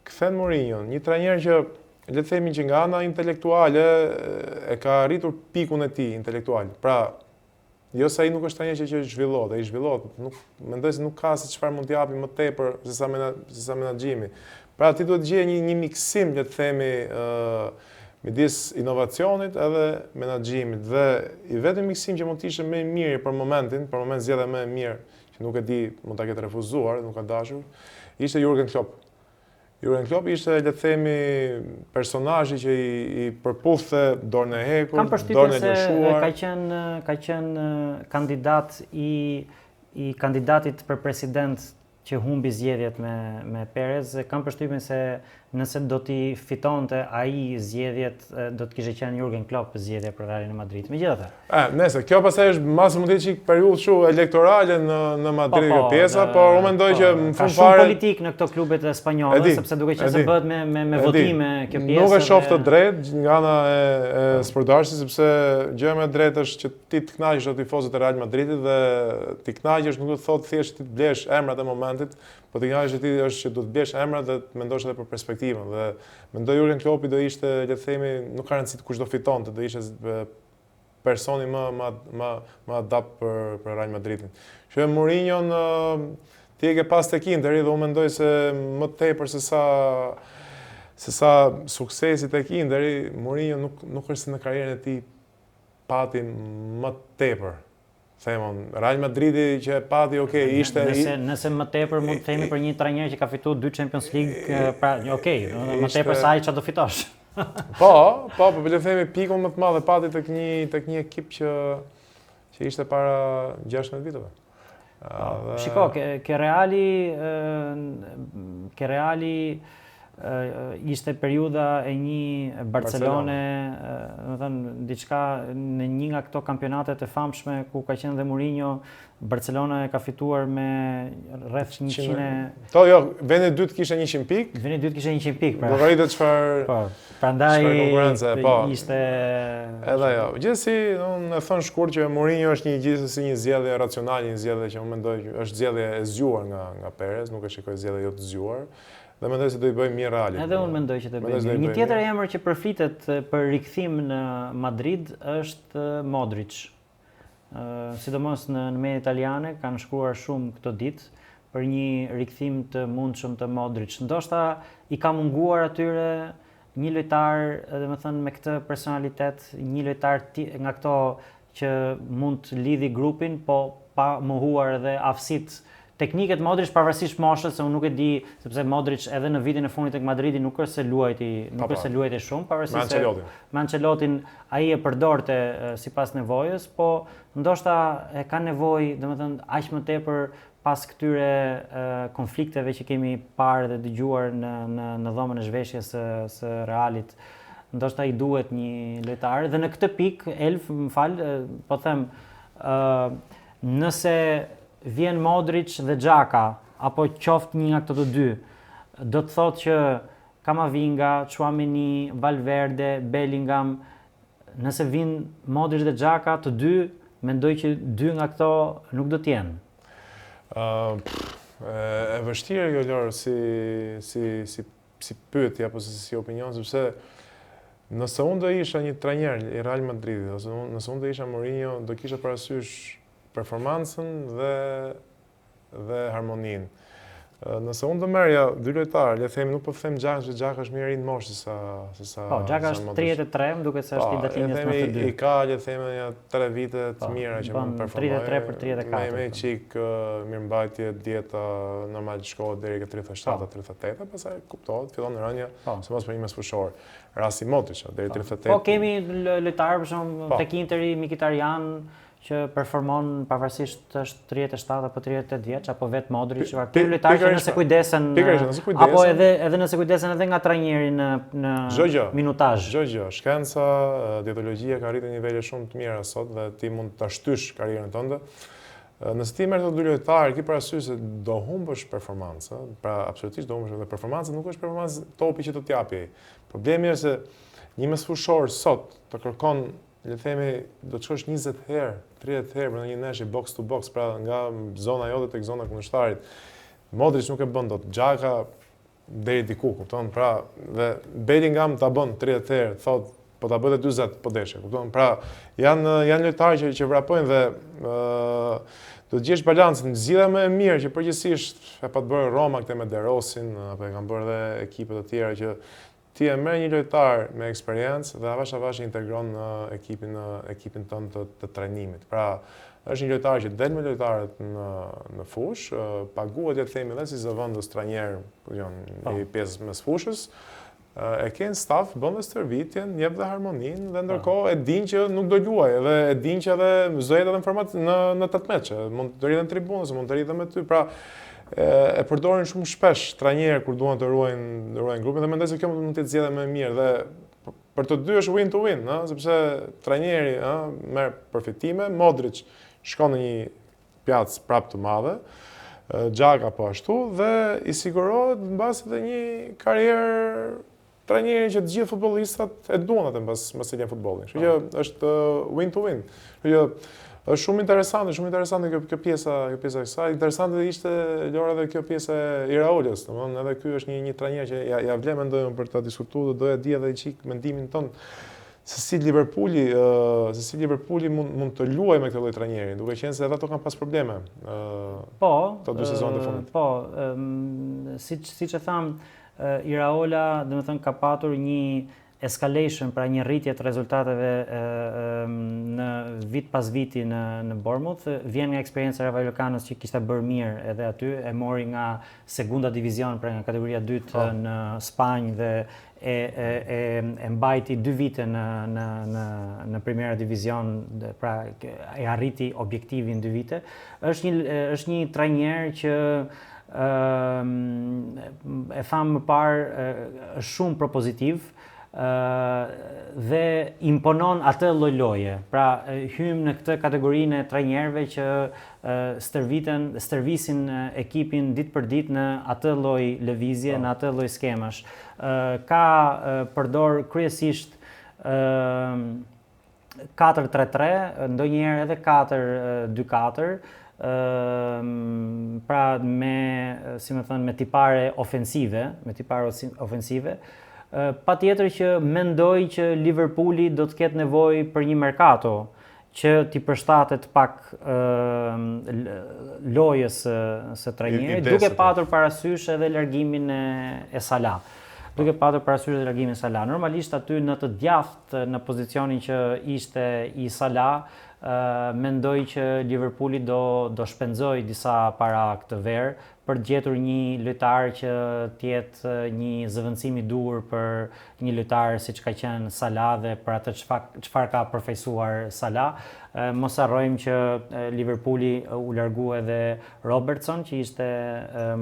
Kthen Mourinho, një trajner që le të themi që nga ana intelektuale e ka arritur pikun e tij intelektual. Pra, jo se ai nuk është trajner që zhvillohet, ai zhvillohet, nuk mendoj se nuk ka se çfarë mund t'japi më tepër se sa menaxhimi. Pra, ti duhet të gjejë një miksim, le të themi, midis inovacionit edhe menaxhimit, dhe i vetëm miksim që mund të ishte më i mirë për moment zgjedhja më e mirë, që nuk e di, mund ta ketë refuzuar, nuk ka dashur, ishte Jurgen Klopp. Jurgen Klopp ishte, le të themi, personazhi që i përputhe dorën e hekur, dorën e lëshuar. Ka qenë kandidat i kandidatit për president që humbi zgjedhjet me Perez, kam përshtypjen se nëse do t'i fitonte ai zgjedhjet, do të kishte qenë Jurgen Klopp zgjedhja për Realin e Madridit. Megjithatë. Nëse kjo pastaj është mas mund të jetë periudhë kështu elektorale në Madrid kjo pjesa, por unë mendoj që në fund fare shumë politik në këto klubet spanjolle, sepse duke qenë se bëhet me votime kjo pjesë. Nuk e shoh të drejtë nga ana e sportdarsit, sepse gjëja më e drejtë është që ti të kënaqesh ato tifozët e Real Madridit dhe ti kënaqesh nuk do të thotë thjesht ti të blesh emrat e momentit, po ti kënaqesh ti është që do të blesh emrat dhe të mendosh edhe për perspektivën. Dhe mendoj Jurgen Kloppi do ishte, le të themi, nuk ka rëndësi kush do fitonte, do ishte personi më adapt për Real Madridin. Që Mourinho ti e ke pas tek Interi dhe unë mendoj se më tepër se sa suksesi tek Interi, Mourinho nuk është se në karrierën e tij pati më tepër. Themon, Real Madridi që pati, ishte... Nëse më tepër mund të themi për një trajner që ka fituar 2 Champions League, pra, më tepër sa ai çfarë do fitosh. Po, le të themi pikun më të madh e pati tek një ekip që ishte para 16 viteve. Shiko, ke Reali ishte periudha e një Barcelone, do të thënë diçka në një nga këto kampionatet e famshme ku ka qenë dhe Mourinho, Barcelona e ka fituar me rreth 100. Vendi i dytë kishte 100 pikë. Vendi i dytë kishte 100 pikë, pra. Llogaritet çfarë. Po. Prandaj ishte edhe ajo. Gjithsesi, unë e thon shkurt që Mourinho është gjithsesi një zgjedhje racionale, një zgjedhje që unë mendoj që është zgjedhje e zgjuar nga Perez, nuk e shikoj zgjedhje jo të zgjuar. Dhe mendoj se do i bëjmë mirë Realit. Edhe unë mendoj që do i bëjmë mirë. Një tjetër emër që përflitet për rikthim në Madrid është Modric. Sidomos në media italiane kanë shkruar shumë këto ditë për një rikthim të mundshëm të Modric. Ndoshta i ka munguar atyre një lojtar, domethënë me këtë personalitet, një lojtar nga këto që mund të lidhi grupin, po pa mohuar edhe aftësitë tekniket Modric pavarësisht moshës, se unë nuk e di, sepse Modric edhe në vitin e fundit tek Madridi nuk është se luajti shumë, pavarësisht se me Ancelotin ai e përdorte sipas nevojës, po ndoshta e ka nevojë, domethënë aq më tepër pas këtyre konflikteve që kemi parë dhe dëgjuar në dhomën e zhveshjes së Realit. Ndoshta i duhet një lojtar dhe në këtë pikë Elf, më fal, po them, nëse vjen Modric dhe Xhaka, apo qoftë një nga këto të dy, do të thotë që Kamavinga, Tchouaméni, Valverde, Bellingham, nëse vin Modric dhe Xhaka, të dy, mendoj që 2 nga këto nuk do të jenë. E vështirë kjo Lor si pyetje apo si opinion, sepse nëse unë do isha një trajner i Real Madridit, ose nëse unë do isha Mourinho, do kisha parasysh performancën dhe harmoninë. Nëse unë do merja 2 lojtarë, le të themi, nuk po them Xhaka, se Xhaka është më i ri në moshë se sa. Po, Xhaka është 33, më duket se është i datlinjës 92. I ka, le të themi, 3 vite të mira që mund të performojë. 33 për 34. Me çik mirëmbajtje, dieta normal shkohet deri ke 37-38, pastaj kuptohet, fillon rënja, sipas për një mesfushor. Rasti Modric deri 38. Po kemi lojtarë për shembull tek Interi, Mkhitaryan, që performon pavarësisht është 37 apo 38 vjeç, apo vetë Modric, këto lojtarë që nëse kujdesen, apo edhe nëse kujdesen edhe nga trajneri në minutazh. Gjë, shkenca, dietologjia ka arritur nivele shumë të mira sot dhe ti mund ta shtysh karrierën tënde. Nëse ti merr këto 2 lojtarë, ki parasysh se do humbësh performancë, pra absolutisht do humbësh, dhe performanca nuk është performancë topi që do t'japi ai. Problemi është se një mesfushor sot të kërkon, le të themi, do të shkosh 20 herë, 30 herë në një neshje box to box, pra nga zona jote tek zona kundërshtarit. Modric nuk e bën dot, Xhaka deri diku, kupton? Pra, dhe Bellingham ta bën 30 herë, thot, po ta bëte 40 po deshe, kupton? Pra, janë lojtarë që vrapojnë dhe do të gjesh balancën. Zgjidhja më e mirë që përgjithsisht e pa të bërë Roma këtë me De Rosin, apo e kanë bërë edhe ekipet të tjera që ti e merr një lojtar me eksperiencë dhe avash integron në ekipin tënd të trajnimit. Pra, Është një lojtar që del me lojtarët në fushë, paguhet le të themi edhe si zëvendës trajner, një pjesë mes fushës. E kenë staf, bën dhe stërvitjen, jep dhe harmoninë, dhe ndërkohë e din që nuk do luaj, dhe e din që edhe zohet edhe në 8 meqe, mund të rritë në tribunës, mund të rritë me ty, pra e përdorin shumë shpesh trajnerë kur duan të ruajnë grupin, dhe mendoj se kjo mund të zgjedhje më mirë, dhe për të dy është win to win, sepse trajneri merr përfitime, Modric shkon në një pjatës prapë të madhe, Xhaka po ashtu, dhe i sigurohet mbas edhe një karrierë trajneri që të gjithë futbollistat e duan atë mbas cilën futbollin. Kështu që është win to win. Kështu që është shumë interesante kjo pjesa e kësaj. Interesante ishte Lora dhe kjo pjesa e Iraolas, domethënë edhe ky është një trajner që ja vlen mendoj për ta diskutuar, doja di edhe çik mendimin ton se si Liverpooli mund të luajë me këtë lloj trajneri, duke qenë se edhe ato kanë pas probleme. Këto 2 sezone të fundit. Po, siç e tham, Iraola, domethënë ka patur një escalation, pra një rritje të rezultateve në vit pas viti në Bournemouth. Vjen nga eksperjenca e Rafael Lecanos që kishte bërë mirë edhe aty, e mori nga Segunda Division, pra nga kategoria 2 në Spanjë dhe e mbajti 2 vite në Primera Division, pra e arriti objektivin 2 vite. Është një trajner që e tham më parë, është shumë propozitiv dhe imponon atë lloj loje. Pra hym në këtë kategorinë e trajnerëve që stërvisin ekipin ditë për ditë në atë lloj lëvizje, në atë lloj skemash. Ka përdor kryesisht 4-3-3, ndonjëherë edhe 4-2-4, pra me tipare ofensive, patjetër që mendoj që Liverpooli do të ketë nevojë për një mercato që t'i përshtatet pak lojës së trajnerit, duke patur parasysh edhe largimin e Salah. Normalisht aty në të djathtë në pozicionin që ishte i Salah, mendoj që Liverpooli do shpenzoj disa para këtë verë për të gjetur një lojtar që t'jetë një zëvendësim i duhur për një lojtar siç ka qenë Salah dhe për atë çfarë ka përfaqësuar Salah. Mos harrojmë që Liverpooli u largua edhe Robertson, që ishte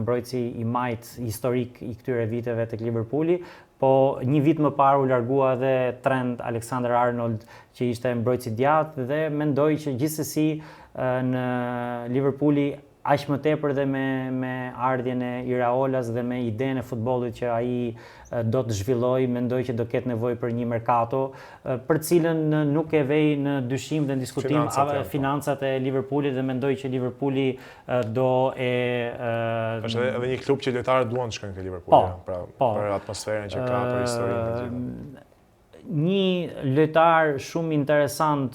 mbrojtësi i majt historik i këtyre viteve tek Liverpooli, po një vit më parë u largua edhe Trent Alexander-Arnold, që ishte mbrojtësi djathtë, dhe mendoj që gjithsesi në Liverpooli aq më tepër dhe me ardhjen e Iraolas dhe me idenë e futbollit që ai do të zhvillojë, mendoj që do ketë nevojë për një mercato, për cilën nuk e vej në dyshim dhe në diskutim financat e Liverpoolit, dhe mendoj që Liverpooli do është edhe një klub që lojtarët duan të shkojnë te Liverpooli, për atmosferën që ka, për historinë. Një lojtar shumë interesant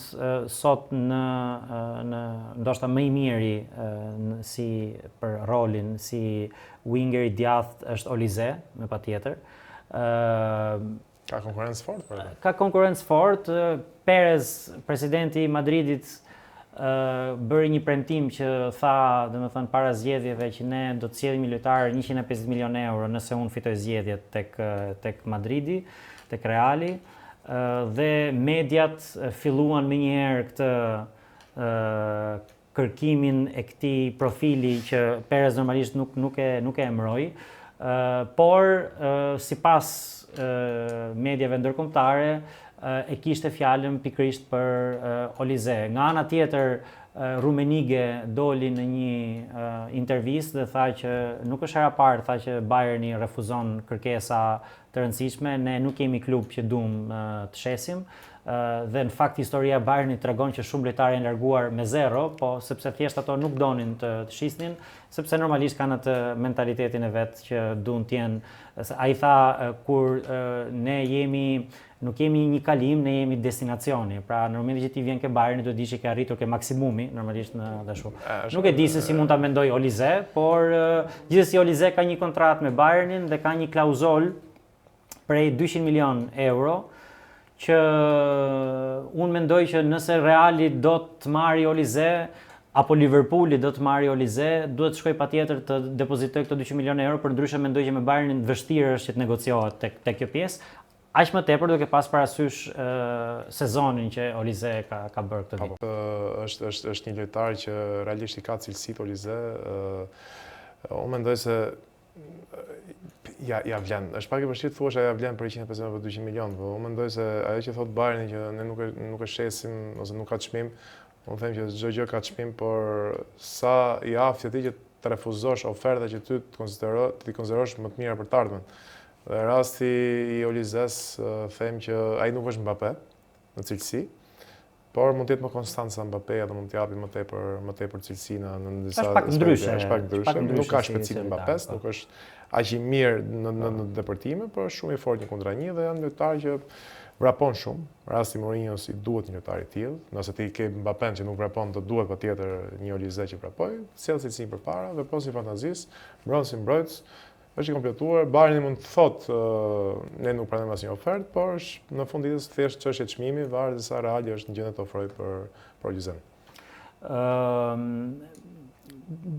sot në ndoshta më i miri si për rolin si winger i djathtë është Olise, me patjetër. Ka konkurrencë fort për atë. Ka konkurrencë fort. Perez, presidenti i Madridit, bëri një premtim që tha, domethënë para zgjedhjeve, që ne do të sjellim një lojtar 150 milionë euro nëse unë fitoj zgjedhjet tek Madridi, tek Reali. Dhe mediat filluan më njëherë këtë kërkimin e këtij profili që Perez normalisht nuk e emëroi, por sipas mediave ndërkombëtare e kishte fjalën pikërisht për Olise. Nga ana tjetër, Rummenigge doli në një intervistë dhe tha që nuk është hera parë, tha që Bayerni refuzon kërkesa të rëndësishme, ne nuk jemi klub që duam të shesim, dhe në fakt historia e Bayernit tregon që shumë lojtarë janë larguar me zero, po sepse thjesht ato nuk donin të shisnin, sepse normalisht kanë atë mentalitetin e vet që duan të jenë. Ai tha, kur ne nuk jemi një kalim, ne jemi destinacioni. Pra në momentin që ti vjen ke Bayerni, do të dish që ke arritur ke maksimumi, normalisht në dashu. Nuk e di se si mund ta mendoj Olise, por gjithsesi Olise ka një kontratë me Bayernin dhe ka një klauzol prej 200 milion euro që unë mendoj që nëse Reali do të marrë Olize apo Liverpooli do të marrë Olize, duhet të shkoj patjetër të depozitoj këto 200 milionë euro, për ndryshe mendoj që me Bayernin vështirë është që të negociohet tek kjo pjesë. Aq më tepër duke pas parasysh sezonin që Olize ka bërë këtë vit. Është një lojtar që realisht i ka cilësitë Olize. Unë mendoj se ja vlen. Është pak e vështirë të thuash ja vlen për 150 apo 200 milionë, por unë mendoj se ajo që thot Bayerni që ne nuk e shesim ose nuk ka çmim, unë them që çdo gjë ka çmim, por sa i aftë ti që të refuzosh oferta që ty ti konsiderosh më të mira për të ardhmen. Dhe rasti i Olizes them që ai nuk është Mbappé në cilësi, por mund të jetë më konstant se Mbappé dhe mund të japi më tepër cilësi në disa është pak ndryshe. Është pak ndryshe. Nuk ka shpejtësinë e Mbappés, nuk është aq i mirë në depërtime, por është shumë i fortë 1-kundra 1 dhe janë lojtarë që vrapon shumë. Rasti Mourinho si duhet një lojtar i tillë. Nëse ti ke Mbappén që nuk vrapon, do duhet patjetër një Olize që vrapoj, sjell cilësinë përpara, vepron si fantazis, mbron si mbrojtës. Është i kompletuar. Bayerni mund të thotë ne nuk pranojmë asnjë ofertë, por është në fund ditës thjesht çështje çmimi, varet se sa Reali është në gjendje të ofrojë për Olizen.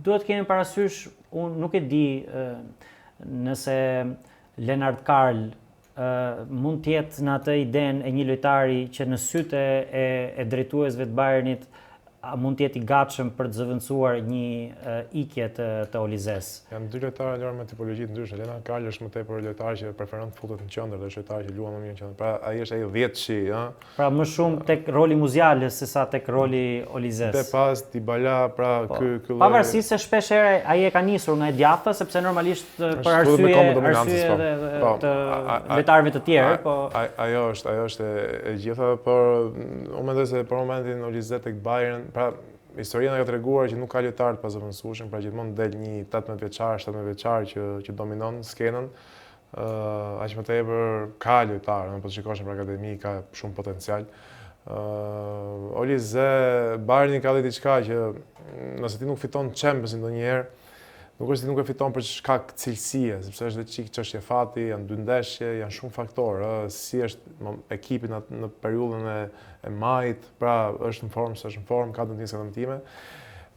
Duhet kemi parasysh, unë nuk e di nëse Lennart Karl mund të jetë në atë idenë e një lojtari që në sytë e drejtuesve të Bayernit mund të jetë i gatshëm për të zëvendësuar një ikje të Olizes. Janë dy lojtarë lërë me tipologji të ndryshme. Lennart Karl është më tepër lojtar që preferon të futet në qendër dhe është lojtar që luan më mirë në qendër. Pra ai është ai 10-shi, ëh. Pra më shumë tek roli Musiale se sa tek roli Olizes. Dhe pas Dybala, pra ky lloj. Pavarësisht se shpesh herë ai e ka nisur nga Ediafa sepse normalisht për arsye të lojtarëve të tjerë, po ajo është e gjitha, por unë mendoj se për momentin Olize tek Bayern, pra historia na ka treguar që nuk ka lojtar të pazëvendësueshëm, pra gjithmonë del një 18 vjeçar, 17 vjeçar që dominon skenën. Aq më tepër ka lojtar, po shikosh në akademi ka shumë potencial. Olize, Bayerni ka dhe diçka që nëse ti nuk fiton Champions ndonjëherë, nuk është se nuk e fiton për shkak cilësie, sepse është çik çështje fati, janë dy ndeshje, janë shumë faktorë, si është ekipi në periudhën e majit, pra është në formë, s'është në formë, ka tendencë ndërtime.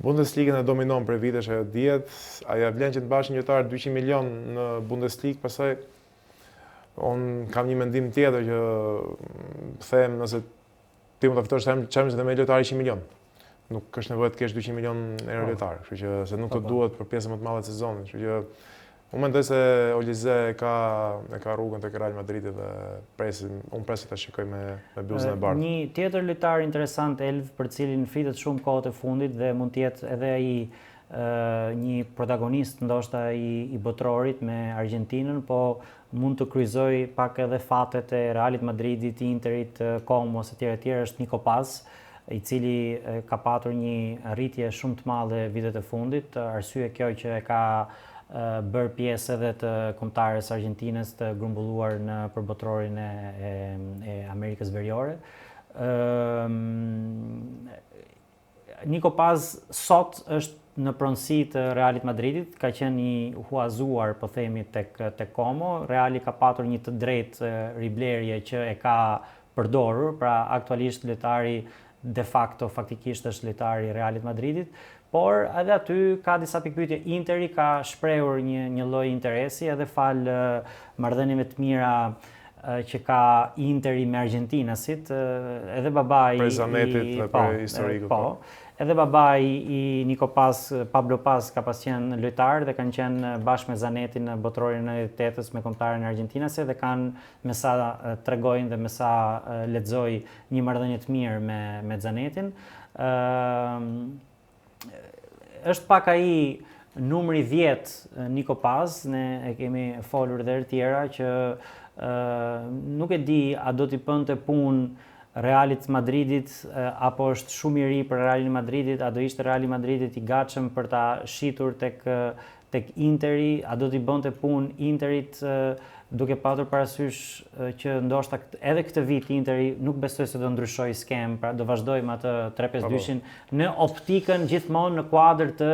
Bundesliga e dominon për vitesh, ajo dihet, ajo vlen që të bash një lojtar 200 milion në Bundesliga, pastaj unë kam një mendim tjetër që them nëse ti mund ta fitosh Champions dhe me lojtar 100 milion. Nuk është nevojë të kesh 200 milion euro lojtar, kështu që se nuk të duhet për pjesën më të madhe të sezonit. Kështu që unë mendoj se Olize ka rrugën tek Real Madridi dhe unë presim ta shikoj me bluzën e bardhë. Një tjetër lojtar interesant Elv për cilin flitet shumë kohët e fundit dhe mund të jetë edhe ai një protagonist ndoshta i botrorit me Argentinën, po mund të kryqëzoj pak edhe fatet e Realit Madridit, Interit, Como e tjerë është Nico Paz, i cili ka patur një rritje shumë të madhe vitet e fundit, arsye kjo që e ka bërë pjesë edhe të kombëtares Argentinës të grumbulluar në përbotrorin e Amerikës Veriore. Nico Paz sot është në pronësi të Realit Madridit, ka qenë i huazuar, po themi, tek Como. Reali ka patur një të drejtë riblerje që e ka përdorur, pra aktualisht lojtari de facto faktikisht është lojtari i Realit Madridit, por edhe aty ka disa pikpyetje. Interi ka shprehur një lloj interesi edhe fal marrëdhënieve të mira që ka Interi me Argentinasit, edhe babai i Zanetit dhe për historikut. Po. Edhe babai i Nico Paz, Pablo Paz, ka pas qenë lojtar dhe kanë qenë bashkë me Zanetin në botrorin e 98-s me kombëtaren e Argentinase dhe kanë, me sa tregojnë dhe me sa lexoj, një marrëdhënie të mirë me Zanetin. Është pak ai numri 10 Nico Paz, ne e kemi folur edhe herë tjera që nuk e di a do t'i bënte punë Realit Madridit, apo është shumë i ri për Realin Madridit, a do ishte Reali Madridit i gatshëm për ta shitur tek tek Interi, a do t'i bënte punë Interit duke patur parasysh që ndoshta edhe këtë vit Interi nuk besoj se do ndryshoj skem, pra do vazhdoj me atë 3-5-2-shin në optikën gjithmonë në kuadër të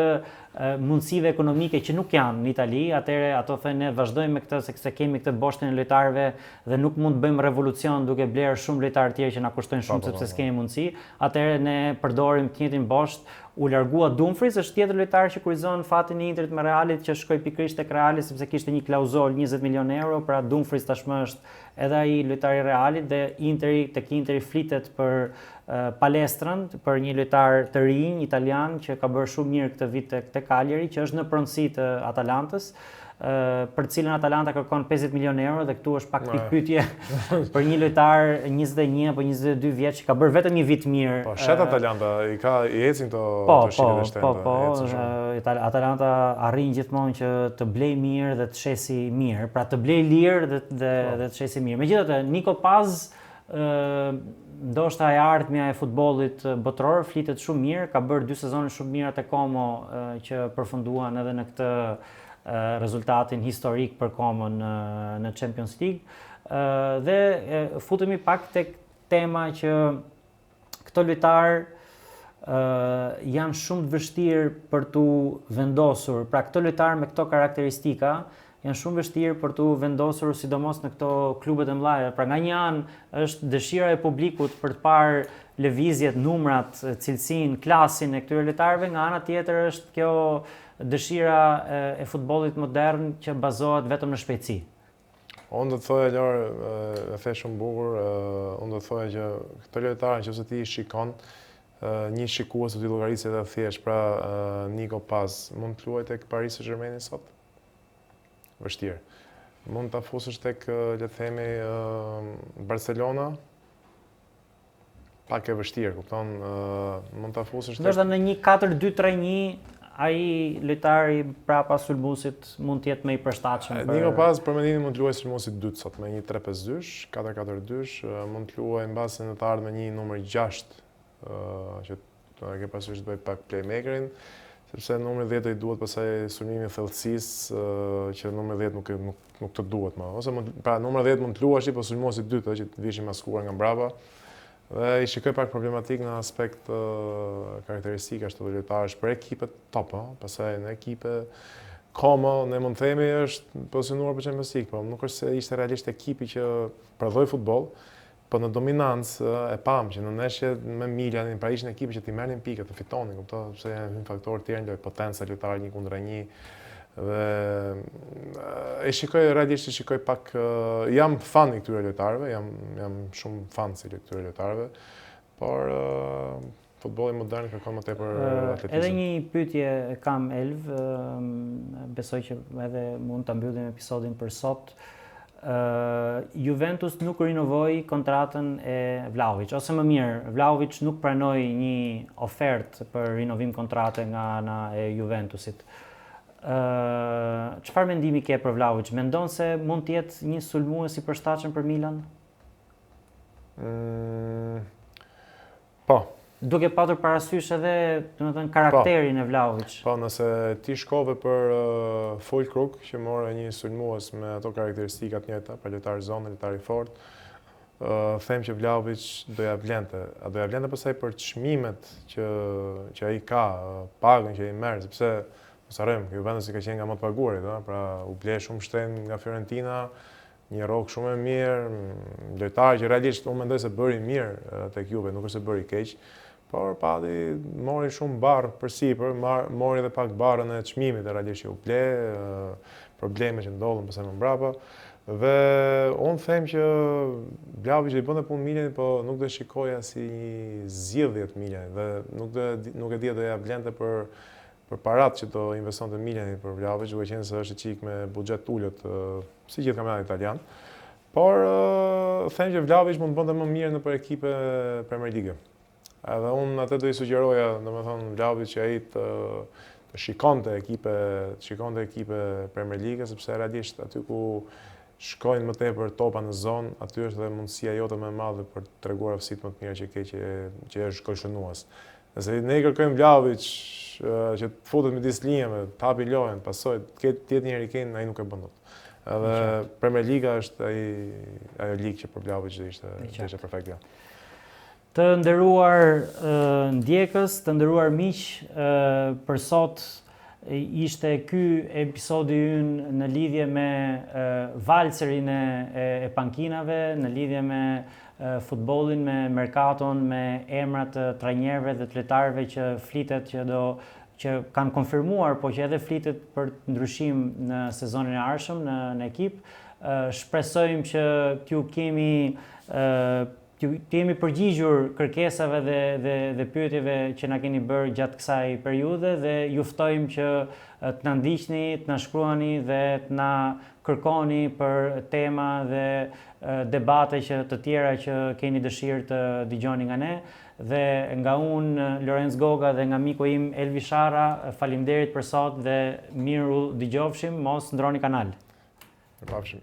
mundësive ekonomike që nuk janë në Itali, atëherë ato thënë ne vazhdojmë me këtë se kemi këtë boshtin e lojtarëve dhe nuk mund të bëjmë revolucion duke blerë shumë lojtarë tjerë që na kushtojnë shumë sepse s'kemi mundësi, atëherë ne përdorim të njëjtin bosht. U largua Dumfries, është tjetër lojtar që kurizon fatin e Interit me Realit që shkoi pikërisht tek Reali sepse kishte një klauzol 20 milion euro, pra Dumfries tashmë është edhe ai lojtar i Realit dhe tek Interi flitet për palestrën për një lojtar të rinj italian që ka bërë shumë mirë këtë vit tek Cagliari, që është në pronësi të Atalantës. Për cilën Atalanta kërkon 50 milion euro dhe këtu është pak pikpyetje për një lojtar 21 apo 22 vjeç që ka bërë vetëm një vit mirë. Po, shet Atalanta i ecin këto shihet e shtrenjta. Po, Atalanta arrin gjithmonë që të blej mirë dhe të shesi mirë, pra të blej lirë dhe të shesi mirë. Megjithatë, Niko Paz ndoshta e ardhmja e futbollit botror flitet shumë mirë, ka bërë 2 sezone shumë mira te Como që përfunduan edhe në këtë rezultatin historik për Como në Champions League. Dhe futemi pak tek tema që këto lojtarë janë shumë të vështirë për t'u vendosur. Pra këto lojtarë me këto karakteristika janë shumë vështirë për t'u vendosur sidomos në këto klubet e mëdha. Pra nga një anë është dëshira e publikut për të parë lëvizjet, numrat, cilësinë, klasin e këtyre lojtarëve, nga ana tjetër është kjo dëshira e futbollit modern që bazohet vetëm në shpejtësi. Unë do të thoja Lor, e the shumë bukur, unë do të thoja që këto lojtarë nëse ti shikon një shikues do t'i llogarisë edhe thjesht, pra Niko Paz mund të luajë tek Paris Saint-Germain sot? Vështirë. Mund ta fusësh tek le të themi Barcelona? Pak e vështirë, kupton? Mund ta fusësh tek ndoshta në një 4-2-3-1 ai lojtari prapa sulmuesit mund të jetë më i përshtatshëm. Niko Paz për mendimin mund të luajë sulmuesi dytë sot me një 3-5-2, 4-4-2, mund të luajë mbase në të ardhmen me një numër 6 që do të ke parasysh të bëj pak playmakerin, sepse numri 10 i duhet pastaj sulmimi i thellësisë që numri 10 nuk të duhet më. Ose pra numri 10 mund të luash po sulmuesi dytë që të vishin maskuar nga mbrapa. Dhe i shikoj pak problematik në aspekt karakteristikash të lojtarësh për ekipet top, pastaj në ekipe Como, ne mund të themi është pozicionuar për Champions League, po nuk është se ishte realisht ekipi që prodhoi futboll, po në dominancë e pam që në ndeshje me Milanin, pra ishin ekipe që ti merrnin pikë, të fitonin, kupton, sepse janë një faktor të tjerë, potenca lojtarë 1-1. Dhe realisht shikoj pak, jam fan i këtyre lojtarëve, jam shumë fan si këtyre lojtarëve, por futbolli modern kërkon më tepër atletizëm. Edhe një pyetje kam Elv, besoj që edhe mund ta mbyllim episodin për sot. Juventus nuk rinovoi kontratën e Vlahovic, ose më mirë, Vlahovic nuk pranoi një ofertë për rinovim kontrate nga ana e Juventusit. Çfarë mendimi ke për Vlahovic? Mendon se mund të jetë një sulmues i përshtatshëm për Milan? Po. Duke patur parasysh edhe, domethënë, karakterin e Vlahovic. Po, nëse ti shkove për Fulkrug, që morë një sulmues me ato karakteristikat njëjta, pra lojtar zonë, lojtar i fortë, them që Vlahovic do ja vlente. A do ja vlente pastaj për çmimet që ai ka, pagën që ai merr, sepse mos harrojmë, Juventusi ka qenë nga më të paguarit, pra u ble shumë shtrenjtë nga Fiorentina, një rrok shumë e mirë, lojtar që realisht unë mendoj se bëri mirë tek Juve, nuk është se bëri keq, por pati mori shumë barr përsipër, mori edhe pak barrën e çmimit e realisht që u ble, probleme që ndodhen pastaj më mbrapa. Dhe unë them që Vlahovic i bënte punë Milanit, po nuk do shikoja si një zgjidhje të Milanit dhe nuk e di do ja vlente për parat që do investon të Milani për Vlahovic, duke qenë se është çik me buxhet ulët, si gjithë kampionat italian. Por them që Vlahovic mund të bënte më mirë nëpër ekipe Premier League. Edhe unë atë do i sugjeroja, domethënë Vlahovic që ai të shikonte ekipe Premier League, sepse realisht aty ku shkojnë më tepër topa në zonë, aty është dhe mundësia jote më e madhe për të treguar aftësitë më të mira që ke që është kolshonues. Nëse ne kërkojmë Vlahović që të futet midis linjave, të hapi lojën, pasoj të jetë një Harry Kane, ai nuk e bën dot. Edhe Premier Liga është ajo ligë që për Vlahović ishte perfekt. Të nderuar ndjekës, të nderuar miq, për sot ishte ky episodi ynë në lidhje me valserin e pankinave, në lidhje me futbollin, me merkaton, me emrat të trajnerëve dhe të lojtarëve që flitet që kanë konfirmuar, po që edhe flitet për ndryshim në sezonin e ardhshëm në ekip. Shpresojmë që t'ju kemi përgjigjur kërkesave dhe pyetjeve që na keni bërë gjatë kësaj periudhe dhe ju ftojmë që të na ndiqni, të na shkruani dhe të na kërkoni për tema dhe debate të tjera që keni dëshirë të dëgjoni nga ne. Dhe nga unë, Lorenz Goga, dhe nga miku im Elvi Shara, faleminderit për sot dhe miru dëgjofshim, mos ndroni kanal. Mirupafshim.